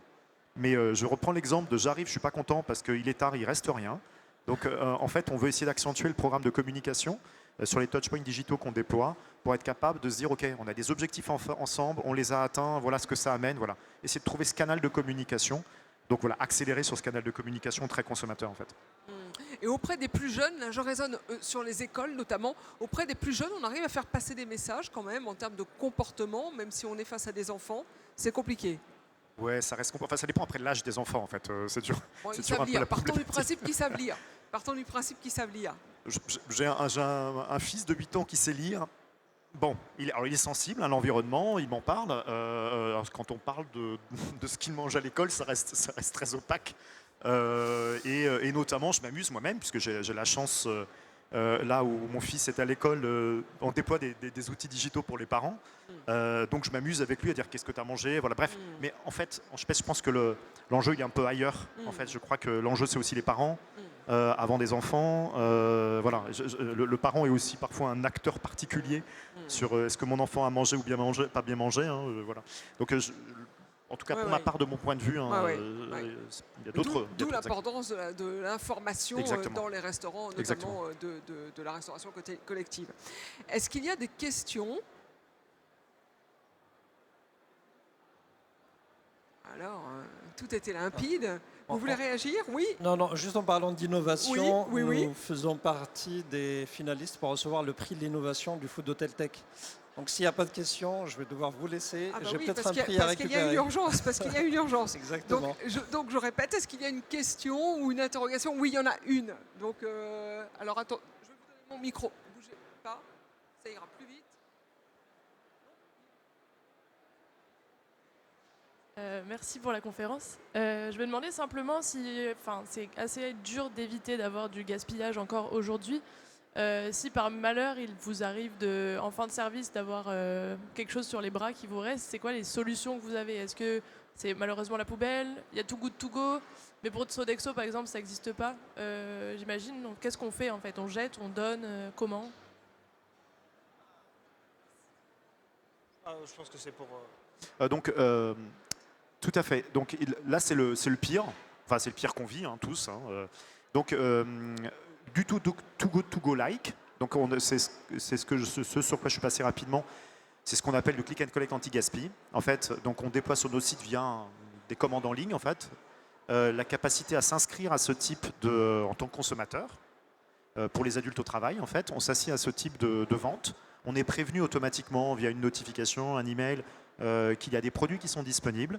mais je reprends l'exemple de j'arrive, je suis pas content parce qu'il est tard, il reste rien. Donc en fait, on veut essayer d'accentuer le programme de communication sur les touchpoints digitaux qu'on déploie pour être capable de se dire ok, on a des objectifs ensemble, on les a atteints, voilà ce que ça amène, voilà. Essayer de trouver ce canal de communication. Donc voilà, accélérer sur ce canal de communication très consommateur en fait. Et auprès des plus jeunes, là je raisonne sur les écoles notamment, auprès des plus jeunes, on arrive à faire passer des messages quand même en termes de comportement, même si on est face à des enfants, c'est compliqué. Ouais, ça dépend après de l'âge des enfants en fait. C'est dur. Bon, c'est ils toujours savent un peu lire. la Partons du problématique. principe qu'ils savent lire. Partons du principe qu'ils savent lire. J'ai un fils de 8 ans qui sait lire. Bon, il est sensible à l'environnement, il m'en parle. Quand on parle de ce qu'il mange à l'école, ça reste très opaque. Et notamment, je m'amuse moi-même, puisque j'ai la chance, là où mon fils est à l'école, on déploie des outils digitaux pour les parents. Donc je m'amuse avec lui à dire qu'est-ce que tu as mangé, voilà, bref. Mais en fait, je pense que l'enjeu il est un peu ailleurs. En fait, je crois que l'enjeu c'est aussi les parents. Avant des enfants, voilà. Le parent est aussi parfois un acteur particulier sur est-ce que mon enfant a mangé ou bien mangé, pas bien mangé, hein, voilà. Donc, en tout cas, pour ma part, de mon point de vue, hein, il y a d'autres. D'où l'importance de l'information dans les restaurants, notamment Exactement. de la restauration collective. Est-ce qu'il y a des questions ? Alors, tout était limpide. Vous voulez réagir ? Oui ? Non, juste en parlant d'innovation, oui. nous faisons partie des finalistes pour recevoir le prix de l'innovation du Food Hotel Tech. Donc s'il n'y a pas de questions, je vais devoir vous laisser. J'ai peut-être un prix à récupérer. Parce qu'il y a une urgence. Exactement. Donc je répète, est-ce qu'il y a une question ou une interrogation ? Oui, il y en a une. Donc, alors attends, je vais vous donner mon micro. Ne bougez pas, ça ira plus vite. Merci pour la conférence. Je me demandais simplement si, c'est assez dur d'éviter d'avoir du gaspillage encore aujourd'hui. Si par malheur il vous arrive en fin de service d'avoir quelque chose sur les bras qui vous reste, c'est quoi les solutions que vous avez ? Est-ce que c'est malheureusement la poubelle ? Il y a Too Good To Go, mais pour Sodexo par exemple ça n'existe pas, j'imagine. Donc qu'est-ce qu'on fait en fait ? On jette, on donne, comment ? Je pense que c'est pour... Donc, tout à fait. Donc là, c'est le pire. Enfin, c'est le pire qu'on vit, hein, tous. Hein. Donc, du Too Good To Go like. Donc, c'est ce sur quoi je suis passé rapidement. C'est ce qu'on appelle le click and collect anti-gaspi. En fait, donc on déploie sur nos sites via des commandes en ligne, en fait, la capacité à s'inscrire à ce type en tant que consommateur. Pour les adultes au travail, en fait, on s'assied à ce type de vente. On est prévenu automatiquement via une notification, un email, qu'il y a des produits qui sont disponibles,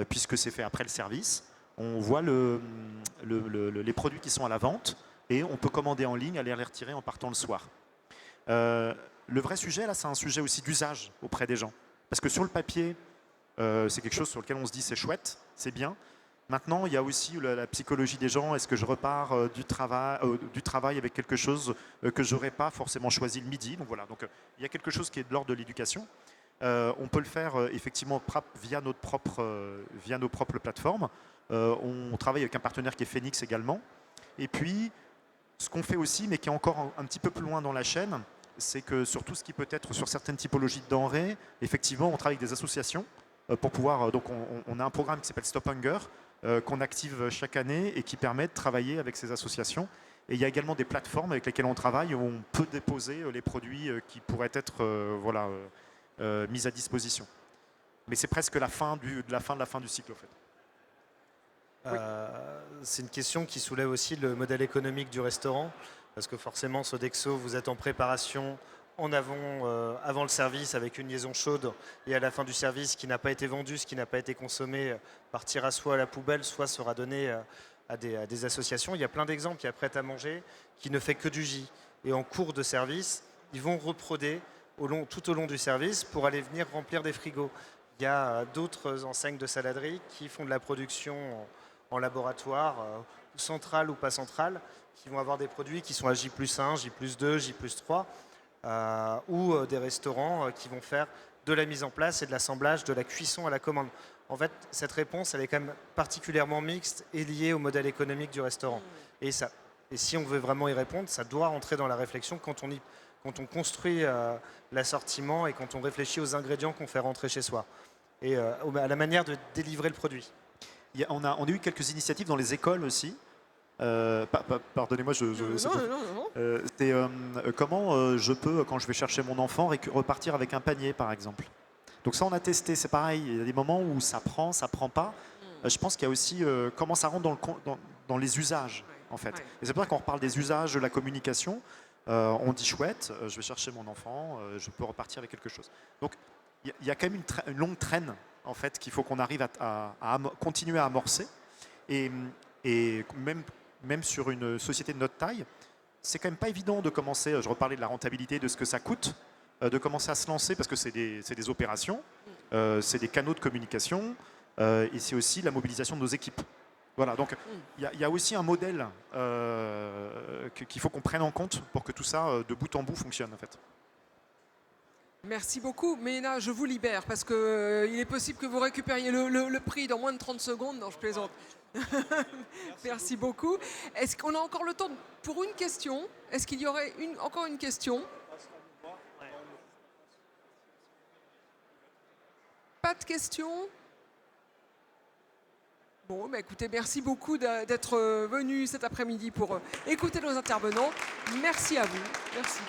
puisque c'est fait après le service. On voit les produits qui sont à la vente et on peut commander en ligne, aller les retirer en partant le soir. Le vrai sujet, là, c'est un sujet aussi d'usage auprès des gens. Parce que sur le papier, c'est quelque chose sur lequel on se dit c'est chouette, c'est bien. Maintenant, il y a aussi la psychologie des gens. Est-ce que je repars du travail avec quelque chose que je n'aurais pas forcément choisi le midi ? Donc voilà, donc, il y a quelque chose qui est de l'ordre de l'éducation. On peut le faire effectivement via nos propres plateformes. On travaille avec un partenaire qui est Phoenix également. Et puis, ce qu'on fait aussi, mais qui est encore un petit peu plus loin dans la chaîne, c'est que sur tout ce qui peut être sur certaines typologies de denrées, effectivement, on travaille avec des associations pour pouvoir. Donc, on a un programme qui s'appelle Stop Hunger qu'on active chaque année et qui permet de travailler avec ces associations. Et il y a également des plateformes avec lesquelles on travaille où on peut déposer les produits qui pourraient être mis à disposition. Mais c'est presque la fin du cycle, en fait. C'est une question qui soulève aussi le modèle économique du restaurant, parce que forcément, Sodexo, vous êtes en préparation en avant le service avec une liaison chaude, et à la fin du service, ce qui n'a pas été vendu, ce qui n'a pas été consommé, partira soit à la poubelle, soit sera donné à des associations. Il y a plein d'exemples. Il y a Prêt à manger qui ne fait que du J. Et en cours de service, ils vont reproder tout au long du service pour aller venir remplir des frigos. Il y a d'autres enseignes de saladerie qui font de la production en laboratoire, centrale ou pas centrale, qui vont avoir des produits qui sont à J+1, J+2, J+3, ou des restaurants qui vont faire de la mise en place et de l'assemblage, de la cuisson à la commande. En fait, cette réponse, elle est quand même particulièrement mixte et liée au modèle économique du restaurant. Et si on veut vraiment y répondre, ça doit rentrer dans la réflexion quand on construit l'assortiment et quand on réfléchit aux ingrédients qu'on fait rentrer chez soi. Et à la manière de délivrer le produit. On a eu quelques initiatives dans les écoles aussi. Pardonnez-moi, c'est comment je peux, quand je vais chercher mon enfant, repartir avec un panier, par exemple. Donc ça, on a testé, c'est pareil. Il y a des moments où ça prend pas. Je pense qu'il y a aussi comment ça rentre dans les usages, en fait. Et c'est pour ça qu'on reparle des usages, de la communication. On dit chouette, je vais chercher mon enfant, je peux repartir avec quelque chose. Donc il y a quand même une longue traîne, en fait, qu'il faut qu'on arrive à continuer à amorcer. Et même sur une société de notre taille, c'est quand même pas évident de commencer, je reparlais de la rentabilité, de ce que ça coûte, de commencer à se lancer, parce que c'est des opérations, c'est des canaux de communication, et c'est aussi la mobilisation de nos équipes. Voilà, donc il y a aussi un modèle qu'il faut qu'on prenne en compte pour que tout ça, de bout en bout, fonctionne, en fait. Merci beaucoup. Ména, je vous libère parce qu'il est possible que vous récupériez le prix dans moins de 30 secondes. Non, je plaisante. Merci beaucoup. Est-ce qu'on a encore le temps pour une question? Est-ce qu'il y aurait encore une question? Pas de questions? Bon, bah écoutez, merci beaucoup d'être venu cet après-midi pour écouter nos intervenants. Merci à vous. Merci.